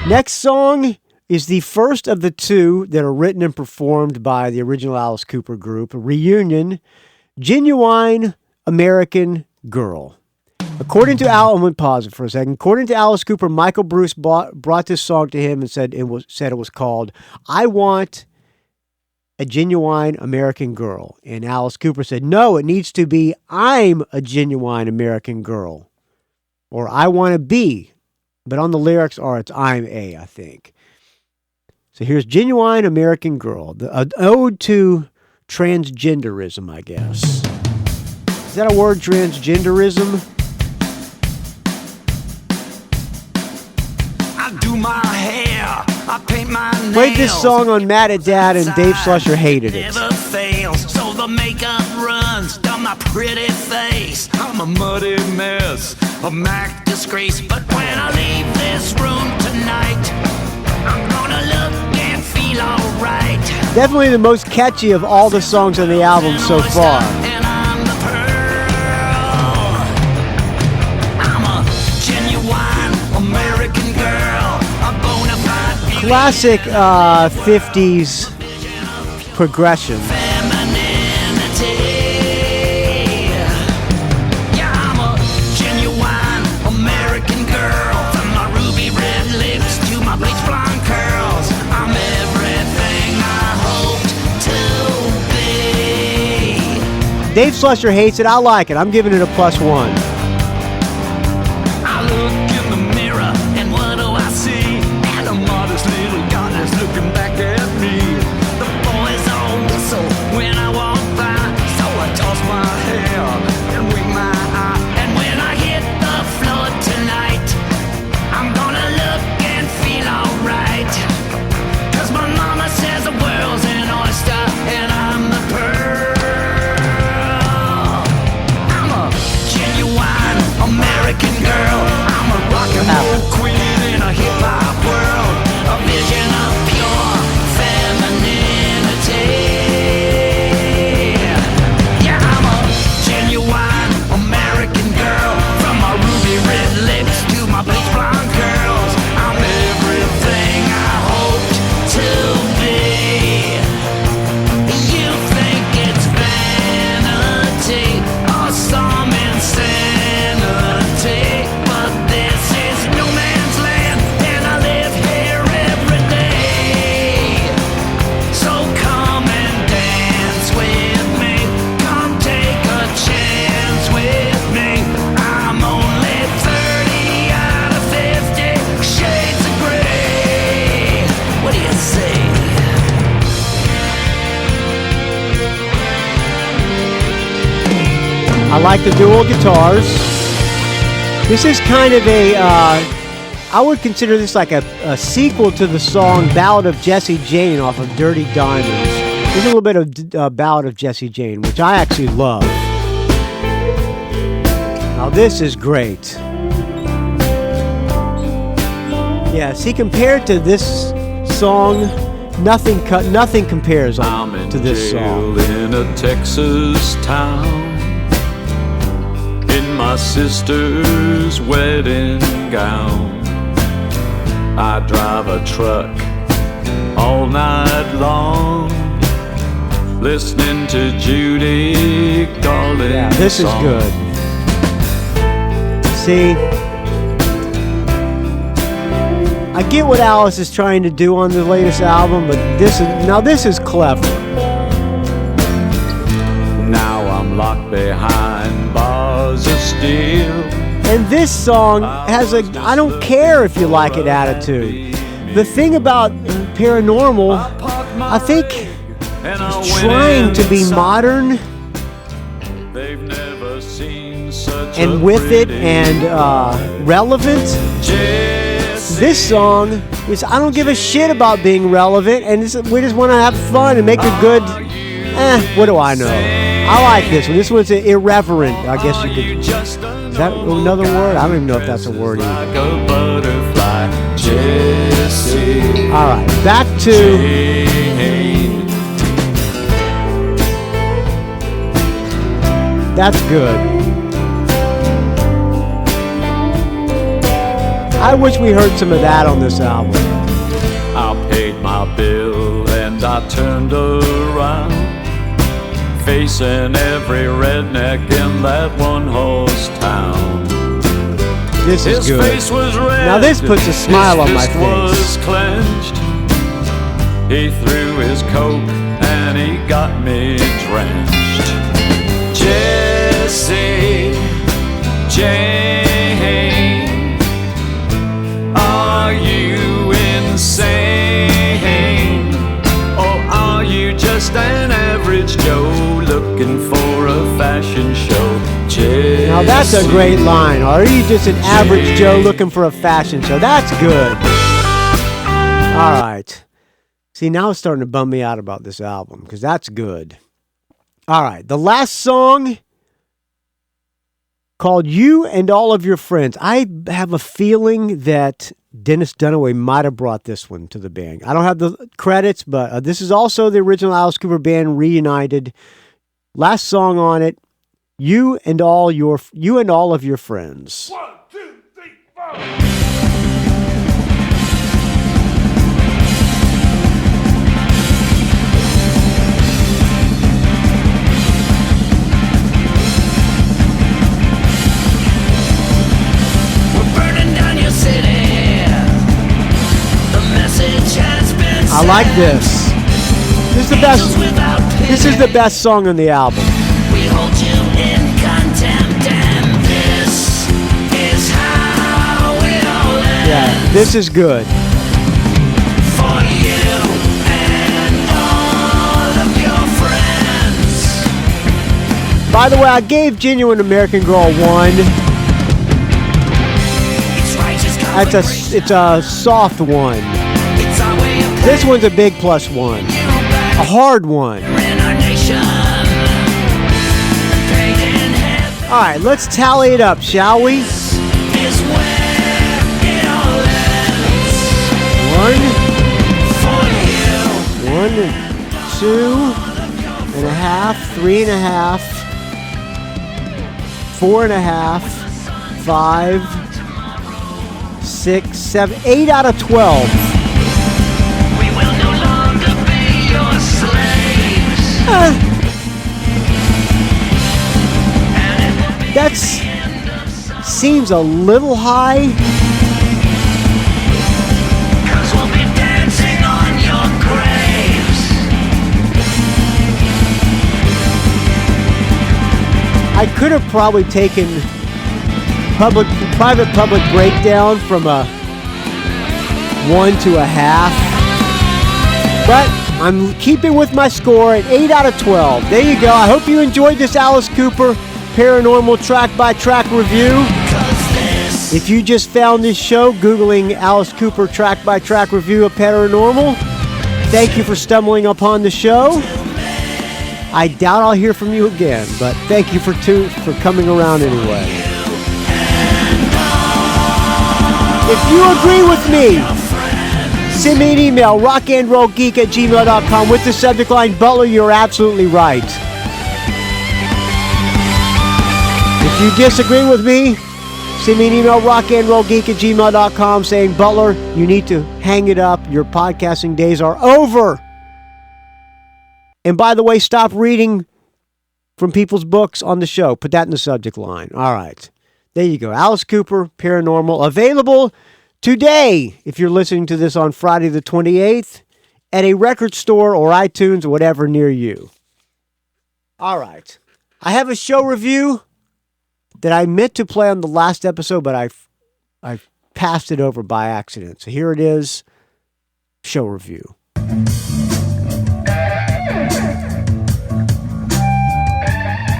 Next song is the first of the 2 that are written and performed by the original Alice Cooper group, a reunion, Genuine American Girl. According to Al, I'm going to pause it for a second. According to Alice Cooper, Michael Bruce brought this song to him and said it was called I Want a Genuine American Girl. And Alice Cooper said, no, it needs to be I'm a Genuine American Girl. Or I Want to Be. But on the lyrics are it's I'm a, I think. So here's Genuine American Girl. An ode to transgenderism, I guess. Is that a word, transgenderism? I do my hair, I paint my nails. Played this song on Mad at Dad and Dave Slusher hated it. Never fails, so the makeup runs down my pretty face. I'm a muddy mess, a Mac disgrace. But when I leave this room tonight, I'm gonna look and feel alright. Definitely the most catchy of all the songs on the album so far. And I'm the pearl. I'm a genuine American girl, a bona fide beauty. Classic 50s progression. Femininity. Yeah, I'm a genuine American girl. From my ruby red lips to my bleach blonde curls, I'm everything I hoped to be. Dave Slusher hates it. I like it. I'm giving it a +1. I look in the mirror and what do I see? And a modest little goddess looking back at me. The boys all whistle when I walk by, so I toss my hair and wink my eye. And when I hit the floor tonight, I'm gonna look and feel alright. 'Cause my mama says the world's an oyster and I'm the pearl. I'm a genuine American girl. I'm a rock and roll queen in a hip hop world. A vision of pure femininity. Yeah, I'm a genuine American girl. From my ruby red lips to my bleach blonde curls, I'm everything I hoped to be. You think it's vanity or some insanity, but this is no man's land and I live here every day. So come and dance with me, come take a chance with me. I'm only 30 out of 50 shades of gray. What do you say? I like the dual guitars. This is kind of a, I would consider this like a sequel to the song Ballad of Jessie Jane off of Dirty Diamonds. There's a little bit of Ballad of Jessie Jane, which I actually love. Now this is great. Yeah, see, compared to this song, nothing compares to this song. In a Texas town, in my sister's wedding gown, I drive a truck all night long, listening to Judy Garland. Yeah, this is good. See, I get what Alice is trying to do on the latest album, but this is clever. Now I'm locked behind bars of steel. And this song has a I don't care if you like it attitude. The thing about Paranormal, I think, is trying to be modern They've never seen such and with it and relevant. This song is I don't give a shit about being relevant, and we just want to have fun and make a good. What do I know? I like this one. This one's irreverent. I guess you could. Is that another word? I don't even know if that's a word either. like a butterfly, Jessie. All right, back to Jane. That's good. I wish we heard some of that on this album. I paid my bill and I turned around, facing every redneck in that one-horse town. This is His good. face was red. Now this puts a smile on my His fist was face. clenched. He threw his coat and he got me drenched. Jesse, Jane, are you insane? Or are you just an average Joe looking for a fashion show? Jesse, Now that's a great line. Or are you just an average Joe looking for a fashion show? That's good. All right. See, now it's starting to bum me out about this album because that's good. All right. The last song called You and All of Your Friends. I have a feeling that Dennis Dunaway might have brought this one to the band. I don't have the credits, but this is also the original Alice Cooper band reunited. Last song on it, You and All of Your Friends. 1, 2, 3, 4. Burning down your city. The message has been I like this. This is the best. This is the best song on the album. We hold you in contempt, and this is how it all ends. Yeah, this is good. For you and all of your friends. By the way, I gave Genuine American Girl 1. It's righteous It's a soft one. It's our way of This one's a big plus one. A hard one. in our nation. Paid in heaven All right, let's tally it up, shall we? is where it all ends. 1, For you. 2.5, 3.5, 4.5, 5, 6, 7, 8 out of 12. We will no longer be your slaves. That seems a little high. 'Cause we'll be dancing on your graves. I could have probably taken private public breakdown from a 1 to a half, but I'm keeping with my score at 8 out of 12. There you go. I hope you enjoyed this Alice Cooper Paranormal track by track review. 'Cause this If you just found this show Googling Alice Cooper track by track review of Paranormal, thank you for stumbling upon the show. I doubt I'll hear from you again, but thank you for coming around anyway. If you agree with me, send me an email, rockandrollgeek@gmail.com with the subject line, Butler, you're absolutely right. If you disagree with me, send me an email, rockandrollgeek@gmail.com saying, Butler, you need to hang it up. Your podcasting days are over. And by the way, stop reading from people's books on the show. Put that in the subject line. All right. There you go. Alice Cooper, Paranormal, available today, if you're listening to this on Friday the 28th, at a record store or iTunes or whatever near you. All right. I have a show review that I meant to play on the last episode, but I passed it over by accident. So here it is, show review.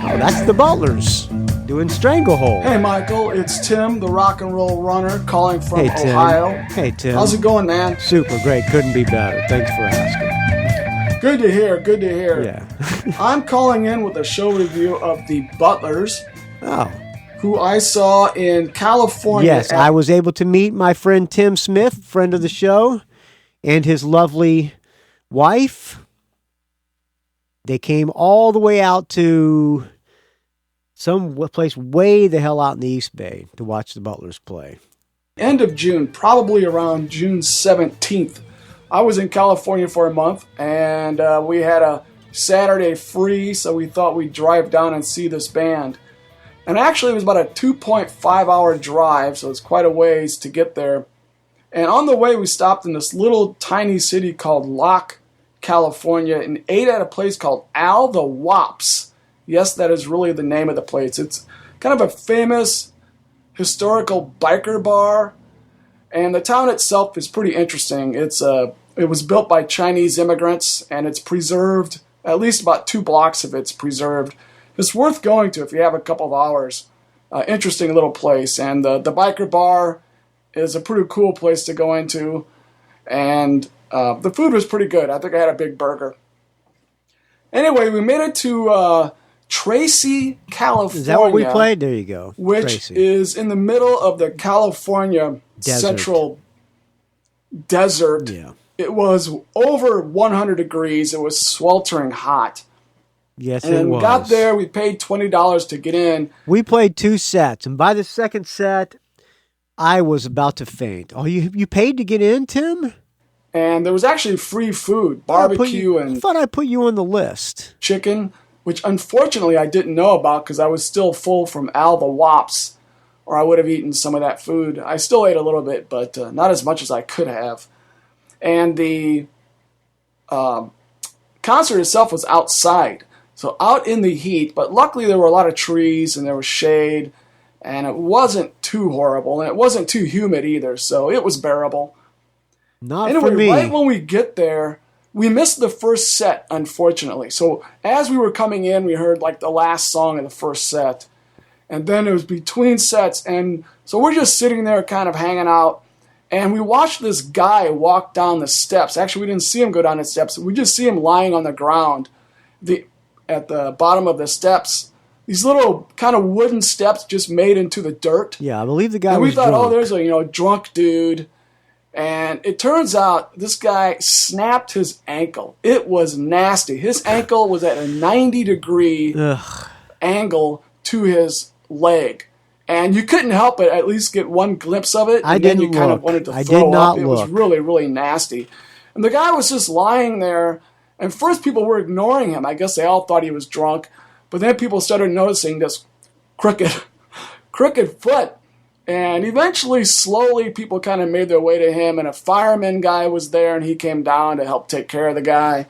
Oh, that's the Butlers doing Stranglehold. Hey Michael, it's Tim, the rock and roll runner, calling from Hey, Tim. Ohio. Hey, Tim. How's it going, man? Super great. Couldn't be better. Thanks for asking. Good to hear, good to hear. Yeah. I'm calling in with a show review of the Butlers, Oh. who I saw in California. Yes, I was able to meet my friend Tim Smith, friend of the show, and his lovely wife. They came all the way out to some place way the hell out in the East Bay to watch the Butlers play. End of June, probably around June 17th. I was in California for a month, and we had a Saturday free, so we thought we'd drive down and see this band. And actually, it was about a 2.5-hour drive, so it's quite a ways to get there. And on the way, we stopped in this little tiny city called Locke, California, and ate at a place called Al the Wops. Yes, that is really the name of the place. It's kind of a famous historical biker bar, and the town itself is pretty interesting. It was built by Chinese immigrants, and it's preserved. At least about 2 blocks of it's preserved. It's worth going to if you have a couple of hours. Interesting little place, and the biker bar is a pretty cool place to go into, and the food was pretty good. I think I had a big burger. Anyway, we made it to Tracy, California. Is that what we played? There you go. Which Tracy is in the middle of the California central desert. Yeah. It was over 100 degrees. It was sweltering hot. Yes, and it was. Got there. We paid $20 to get in. We played 2 sets, and by the second set, I was about to faint. Oh, you paid to get in, Tim? And there was actually free food, barbecue I thought I put you on the list. Chicken, which unfortunately I didn't know about because I was still full from Al the Wops, or I would have eaten some of that food. I still ate a little bit, but not as much as I could have. And the concert itself was outside, so out in the heat, but luckily there were a lot of trees and there was shade, and it wasn't too horrible, and it wasn't too humid either, so it was bearable. Not for me. Right when we get there, we missed the first set, unfortunately. So as we were coming in, we heard like the last song of the first set, and then it was between sets, and so we're just sitting there kind of hanging out, and we watched this guy walk down the steps. Actually, we didn't see him go down the steps. We just see him lying on the ground at the bottom of the steps. These little kind of wooden steps just made into the dirt. Yeah, I believe the guy and was we thought, drunk. oh, there's a drunk dude. And it turns out this guy snapped his ankle. It was nasty. His ankle was at a 90-degree angle to his leg. And you couldn't help but at least get one glimpse of it. And then you kind of wanted to throw up. It was really, really nasty. And the guy was just lying there. And first people were ignoring him. I guess they all thought he was drunk. But then people started noticing this crooked foot. And eventually, slowly, people kind of made their way to him. And a fireman guy was there, and he came down to help take care of the guy.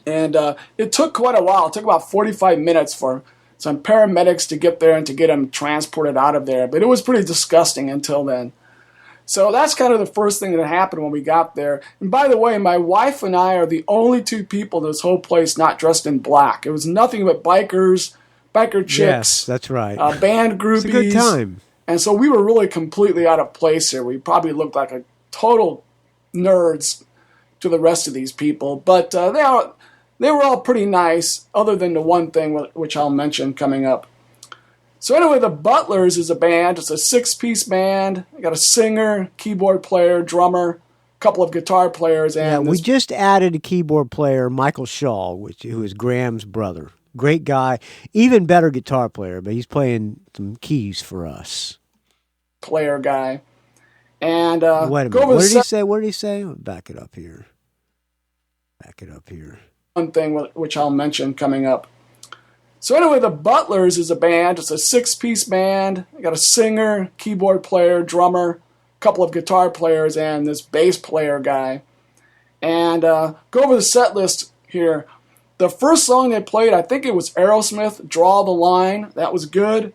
And it took quite a while. It took about 45 minutes for some paramedics to get there and to get him transported out of there. But it was pretty disgusting until then. So that's kind of the first thing that happened when we got there. And by the way, my wife and I are the only 2 people in this whole place not dressed in black. It was nothing but biker chicks. Yes, that's right. Band groupies. It's a good time. And so we were really completely out of place here. We probably looked like a total nerds to the rest of these people. But they were all pretty nice, other than the one thing which I'll mention coming up. So anyway, the Butlers is a band. It's a 6-piece band. I got a singer, keyboard player, drummer, a couple of guitar players. And we just added a keyboard player, Michael Shaw, who is Graham's brother. Great guy, even better guitar player, but he's playing some keys for us. Player guy. And wait a minute. What did he say? What did he say? Back it up here. One thing which I'll mention coming up. So anyway, the Butlers is a band. It's a 6-piece band. I got a singer, keyboard player, drummer, a couple of guitar players, and this bass player guy. And go over the set list here. The first song they played, I think it was Aerosmith, Draw the Line. That was good.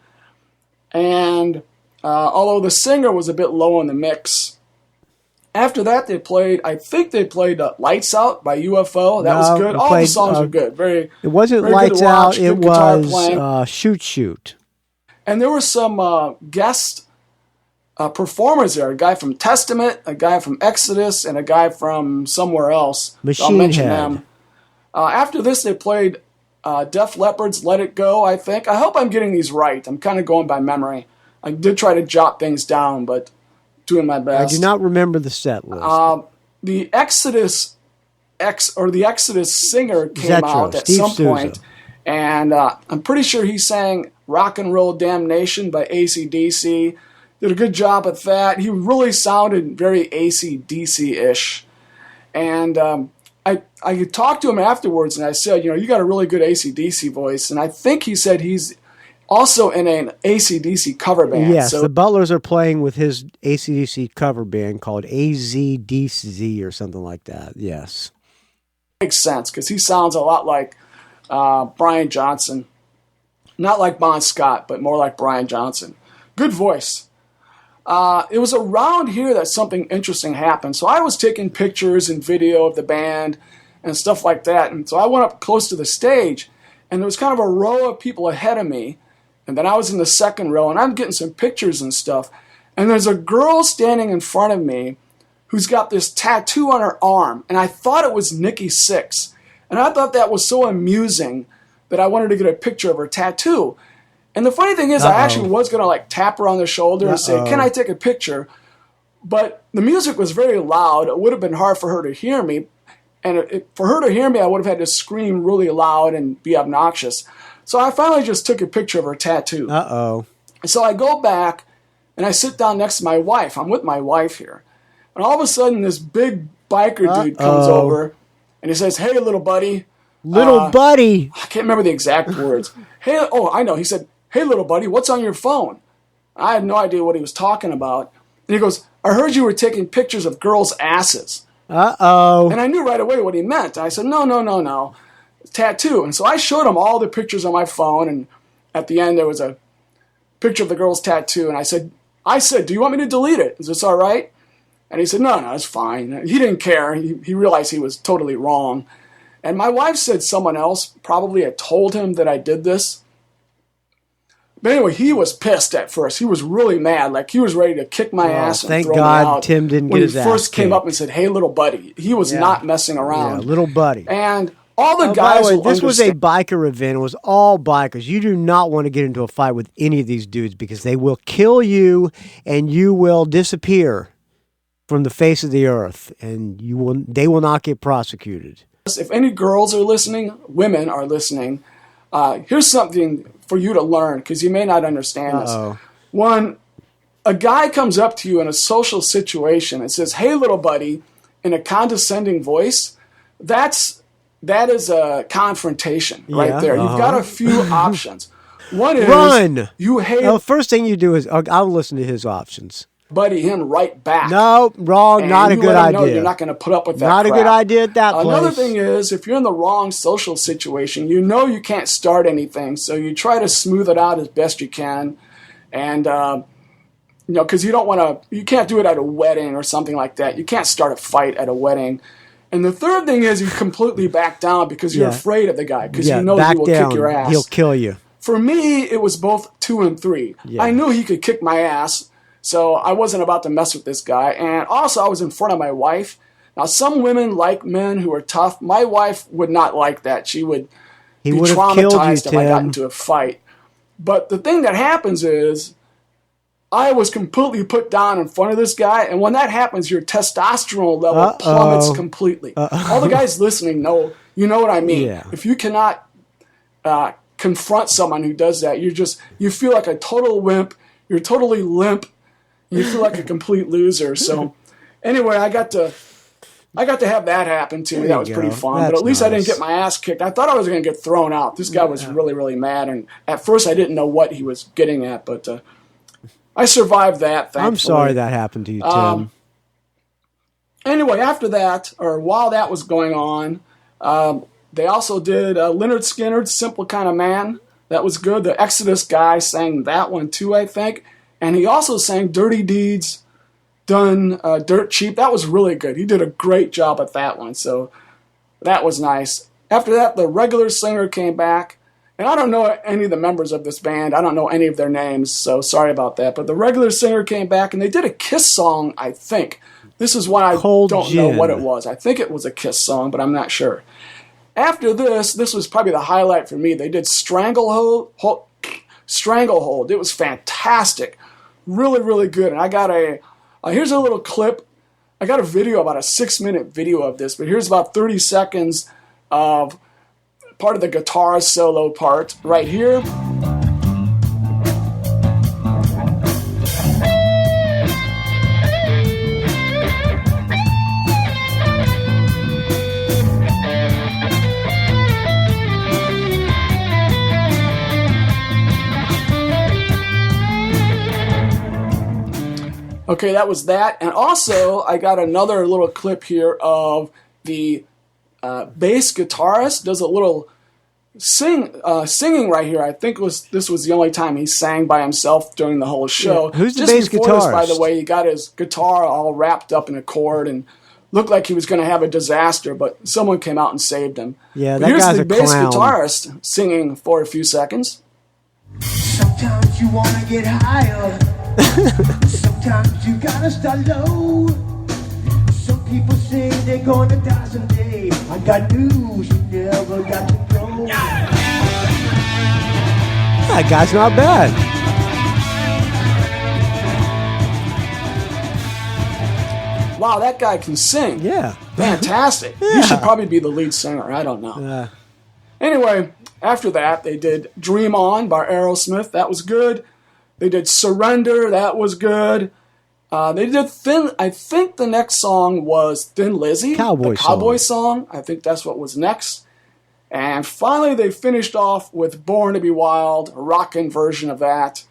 And although the singer was a bit low in the mix. After that, they played Lights Out by UFO. That was good. All the songs were good. It wasn't Lights Out, it was Shoot Shoot. And there were some guest performers there. A guy from Testament, a guy from Exodus, and a guy from somewhere else. I'll mention them. After this, they played Def Leppard's Let It Go, I think. I hope I'm getting these right. I'm kind of going by memory. I did try to jot things down, but doing my best. I do not remember the set list. The Exodus singer came out at some point, and I'm pretty sure he sang Rock and Roll Damnation by AC/DC. Did a good job at that. He really sounded very AC/DC-ish. And I talked to him afterwards, and I said, you got a really good AC/DC voice. And I think he said he's also in an AC/DC cover band. Yes, so the Butlers are playing with his AC/DC cover band called AZDC or something like that. Yes. Makes sense, because he sounds a lot like Brian Johnson. Not like Bon Scott, but more like Brian Johnson. Good voice. It was around here that something interesting happened. So I was taking pictures and video of the band and stuff like that. And so I went up close to the stage, and there was kind of a row of people ahead of me. And then I was in the second row, and I'm getting some pictures and stuff. And there's a girl standing in front of me who's got this tattoo on her arm. And I thought it was Nikki Sixx. And I thought that was so amusing that I wanted to get a picture of her tattoo. And the funny thing is, I actually was going to tap her on the shoulder and say, can I take a picture? But the music was very loud. It would have been hard for her to hear me. And for her to hear me, I would have had to scream really loud and be obnoxious. So I finally just took a picture of her tattoo. So I go back, and I sit down next to my wife. I'm with my wife here. And all of a sudden, this big biker dude comes over, and he says, hey, little buddy. Little buddy. I can't remember the exact words. I know. He said, hey, little buddy, what's on your phone? I had no idea what he was talking about. And he goes, I heard you were taking pictures of girls' asses. And I knew right away what he meant. I said, no. Tattoo. And so I showed him all the pictures on my phone, and at the end there was a picture of the girl's tattoo. And I said, do you want me to delete it? Is this all right? And he said, no, it's fine. He didn't care. He realized he was totally wrong. And my wife said someone else probably had told him that I did this. But anyway, he was pissed at first. He was really mad. He was ready to kick my ass and throw me out. Thank God Tim didn't get his ass when he first came kicked. up and said, hey, little buddy. He was not messing around. Yeah, little buddy. And all the By guys the way, will this was a understand. biker event. It was all bikers. You do not want to get into a fight with any of these dudes because they will kill you and you will disappear from the face of the earth, and they will not get prosecuted. If any girls are listening, women are listening, here's something for you to learn, because you may not understand this. One, a guy comes up to you in a social situation and says, hey, little buddy, in a condescending voice, that is a confrontation right there. You've got a few options. One is, run. The first thing you do is, I'll listen to his options. Buddy him right back. No, wrong, And not a you good let him idea. know you're not going to put up with that Not a crap. good idea at that place. Another thing is, if you're in the wrong social situation, you know you can't start anything, so you try to smooth it out as best you can. And, because you can't do it at a wedding or something like that. You can't start a fight at a wedding. And the third thing is you completely back down because you're afraid of the guy, because you know he will kick your ass. He'll kill you. For me, it was both 2 and 3. Yeah. I knew he could kick my ass, so I wasn't about to mess with this guy. And also, I was in front of my wife. Now, some women like men who are tough. My wife would not like that. She would be traumatized if I got into a fight. But the thing that happens is I was completely put down in front of this guy, and when that happens, your testosterone level plummets completely. All the guys listening know what I mean. Yeah. If you cannot confront someone who does that, you feel like a total wimp. You're totally limp. You feel like a complete loser. So, anyway, I got to have that happen to me. That was pretty fun. But at least I didn't get my ass kicked. I thought I was going to get thrown out. This guy was really, really mad, and at first I didn't know what he was getting at, but I survived that, thankfully. I'm sorry that happened to you, Tim. Anyway, after that, or while that was going on, they also did Lynyrd Skynyrd's Simple Kind of Man. That was good. The Exodus guy sang that one too, I think. And he also sang Dirty Deeds Done Dirt Cheap. That was really good. He did a great job at that one, so that was nice. After that, the regular singer came back. And I don't know any of the members of this band. I don't know any of their names, so sorry about that. But the regular singer came back, and they did a Kiss song, I think. This is one I don't know what it was. I think it was a Kiss song, but I'm not sure. After this was probably the highlight for me. They did Stranglehold. It was fantastic. Really, really good. And I got here's a little clip. I got a video, about a 6-minute video of this, but here's about 30 seconds of part of the guitar solo part right here. Okay, that was that. And also, I got another little clip here of the bass guitarist does a little singing right here. I think this was the only time he sang by himself during the whole show. Yeah. Who's the Just bass before this, by guitarist? the way, he got his guitar all wrapped up in a cord and looked like he was going to have a disaster, but someone came out and saved him. Yeah, But that here's guy's the a bass clown. guitarist singing for a few seconds. Sometimes you wanna get higher. Sometimes you gotta start low. Some people say they're gonna die someday. I got news, you never got to go. That guy's not bad. Wow, that guy can sing. Yeah. Fantastic. He should probably be the lead singer. I don't know. Anyway, after that, they did Dream On by Aerosmith. That was good. They did Surrender. That was good. They did Thin. I think the next song was Thin Lizzy. Cowboy song. I think that's what was next. And finally, they finished off with Born to Be Wild, a rockin' version of that.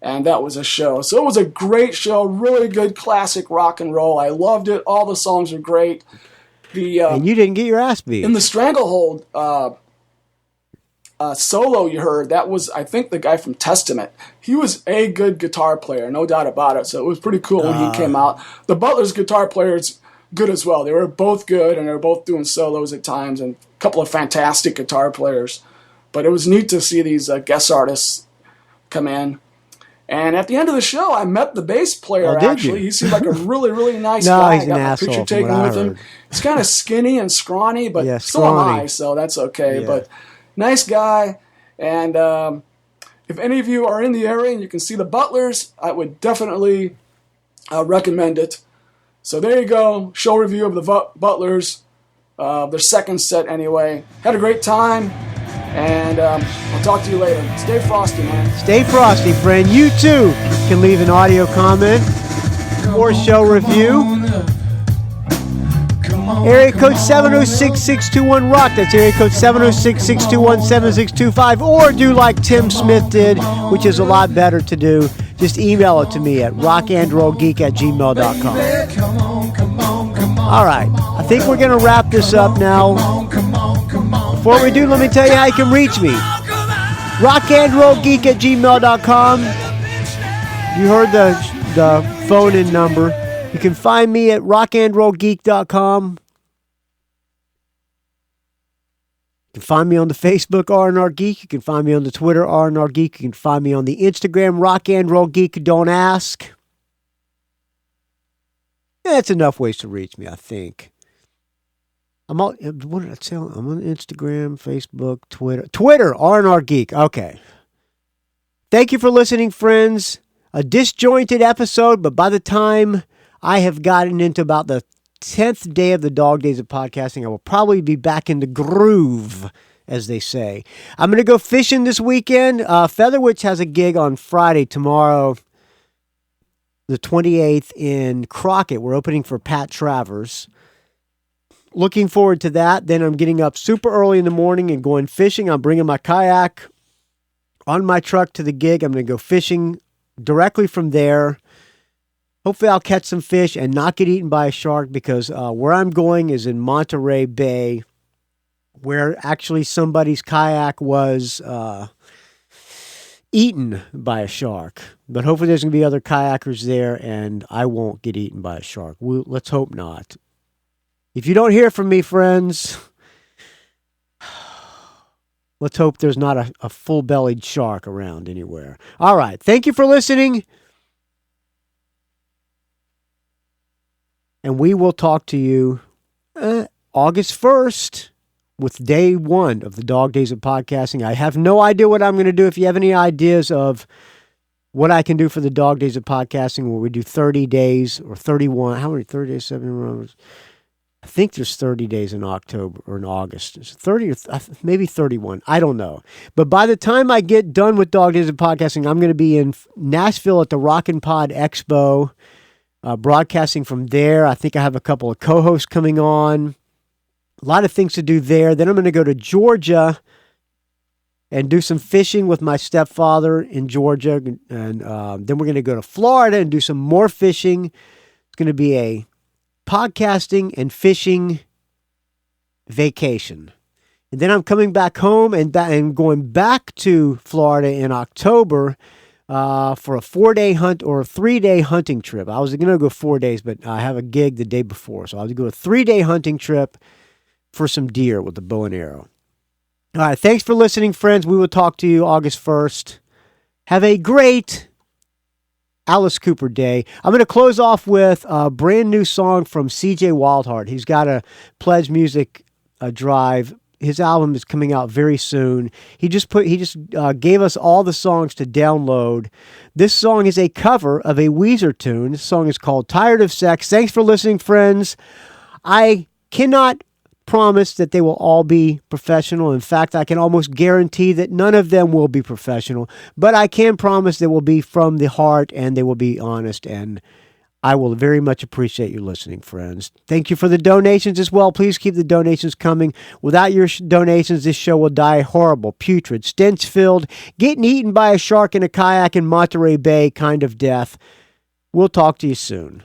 And that was a show. So it was a great show. Really good classic rock and roll. I loved it. All the songs were great. And you didn't get your ass beat. In the Stranglehold solo you heard, that was, I think, the guy from Testament. He was a good guitar player, no doubt about it. So it was pretty cool when he came out. The Butlers guitar player is good as well. They were both good, and they were both doing solos at times, and a couple of fantastic guitar players. But it was neat to see these guest artists come in. And at the end of the show, I met the bass player, actually. He seemed like a really, really nice guy. He's I got an my asshole, picture from taken what I with him. heard. He's kind of skinny and scrawny, but Yeah, so am scrawny. I, so that's okay. Yeah. But nice guy. And if any of you are in the area and you can see the Butlers, I would definitely recommend it. So there you go. Show review of the Butlers. Their second set anyway. Had a great time. And I'll talk to you later. Stay frosty, man. Stay frosty, friend. You too can leave an audio comment or show review. Area code 706-621-ROCK. That's area code 706-621-7625. Or do like Tim Smith did, which is a lot better to do. Just email it to me at rockandrollgeek@gmail.com. All right. I think we're going to wrap this up now. Before we do, let me tell you how you can reach me. rockandrollgeek@gmail.com. You heard the phone-in number. You can find me at rockandrollgeek.com. You can find me on the Facebook, R&R Geek. You can find me on the Twitter, R&R Geek. You can find me on the Instagram, Rock and Roll Geek. Don't ask. Yeah, that's enough ways to reach me, I think. What did I tell? I'm on Instagram, Facebook, Twitter, R&R Geek. Okay. Thank you for listening, friends. A disjointed episode, but by the time I have gotten into about the 10th day of the dog days of podcasting, I will probably be back in the groove, as they say. I'm going to go fishing this weekend. Featherwitch has a gig on Friday, tomorrow, the 28th, in Crockett. We're opening for Pat Travers. Looking forward to that. Then I'm getting up super early in the morning and going fishing. I'm bringing my kayak on my truck to the gig. I'm going to go fishing directly from there. Hopefully I'll catch some fish and not get eaten by a shark, because where I'm going is in Monterey Bay, where actually somebody's kayak was eaten by a shark. But hopefully there's going to be other kayakers there and I won't get eaten by a shark. Let's hope not. If you don't hear from me, friends, let's hope there's not a full-bellied shark around anywhere. All right. Thank you for listening. And we will talk to you August 1st with day 1 of the Dog Days of Podcasting. I have no idea what I'm going to do. If you have any ideas of what I can do for the Dog Days of Podcasting, where we do 30 days or 31. How many? 30 days, 7 hours? I think there's 30 days in October or in August. It's 30 or maybe 31. I don't know. But by the time I get done with Dog Days of Podcasting, I'm going to be in Nashville at the Rockin' Pod Expo, broadcasting from there. I think I have a couple of co-hosts coming on. A lot of things to do there. Then I'm going to go to Georgia and do some fishing with my stepfather in Georgia. And then we're going to go to Florida and do some more fishing. It's going to be a podcasting and fishing vacation. And then I'm coming back home and going back to Florida in October for a 4-day hunt or a 3-day hunting trip. I was going to go 4 days, but I have a gig the day before. So I'll go a 3-day hunting trip for some deer with the bow and arrow. All right. Thanks for listening, friends. We will talk to you August 1st. Have a great Alice Cooper Day. I'm going to close off with a brand new song from CJ Wildheart. He's got a Pledge Music Drive. His album is coming out very soon. He just gave us all the songs to download. This song is a cover of a Weezer tune. This song is called Tired of Sex. Thanks for listening, friends. I cannot promise that they will all be professional. In fact, I can almost guarantee that none of them will be professional, but I can promise they will be from the heart and they will be honest, and I will very much appreciate you listening, friends. Thank you for the donations as well. Please keep the donations coming. Without your donations, this show will die horrible, putrid, stench-filled, getting eaten by a shark in a kayak in Monterey Bay kind of death. We'll talk to you soon.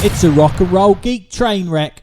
It's a rock and roll geek train wreck.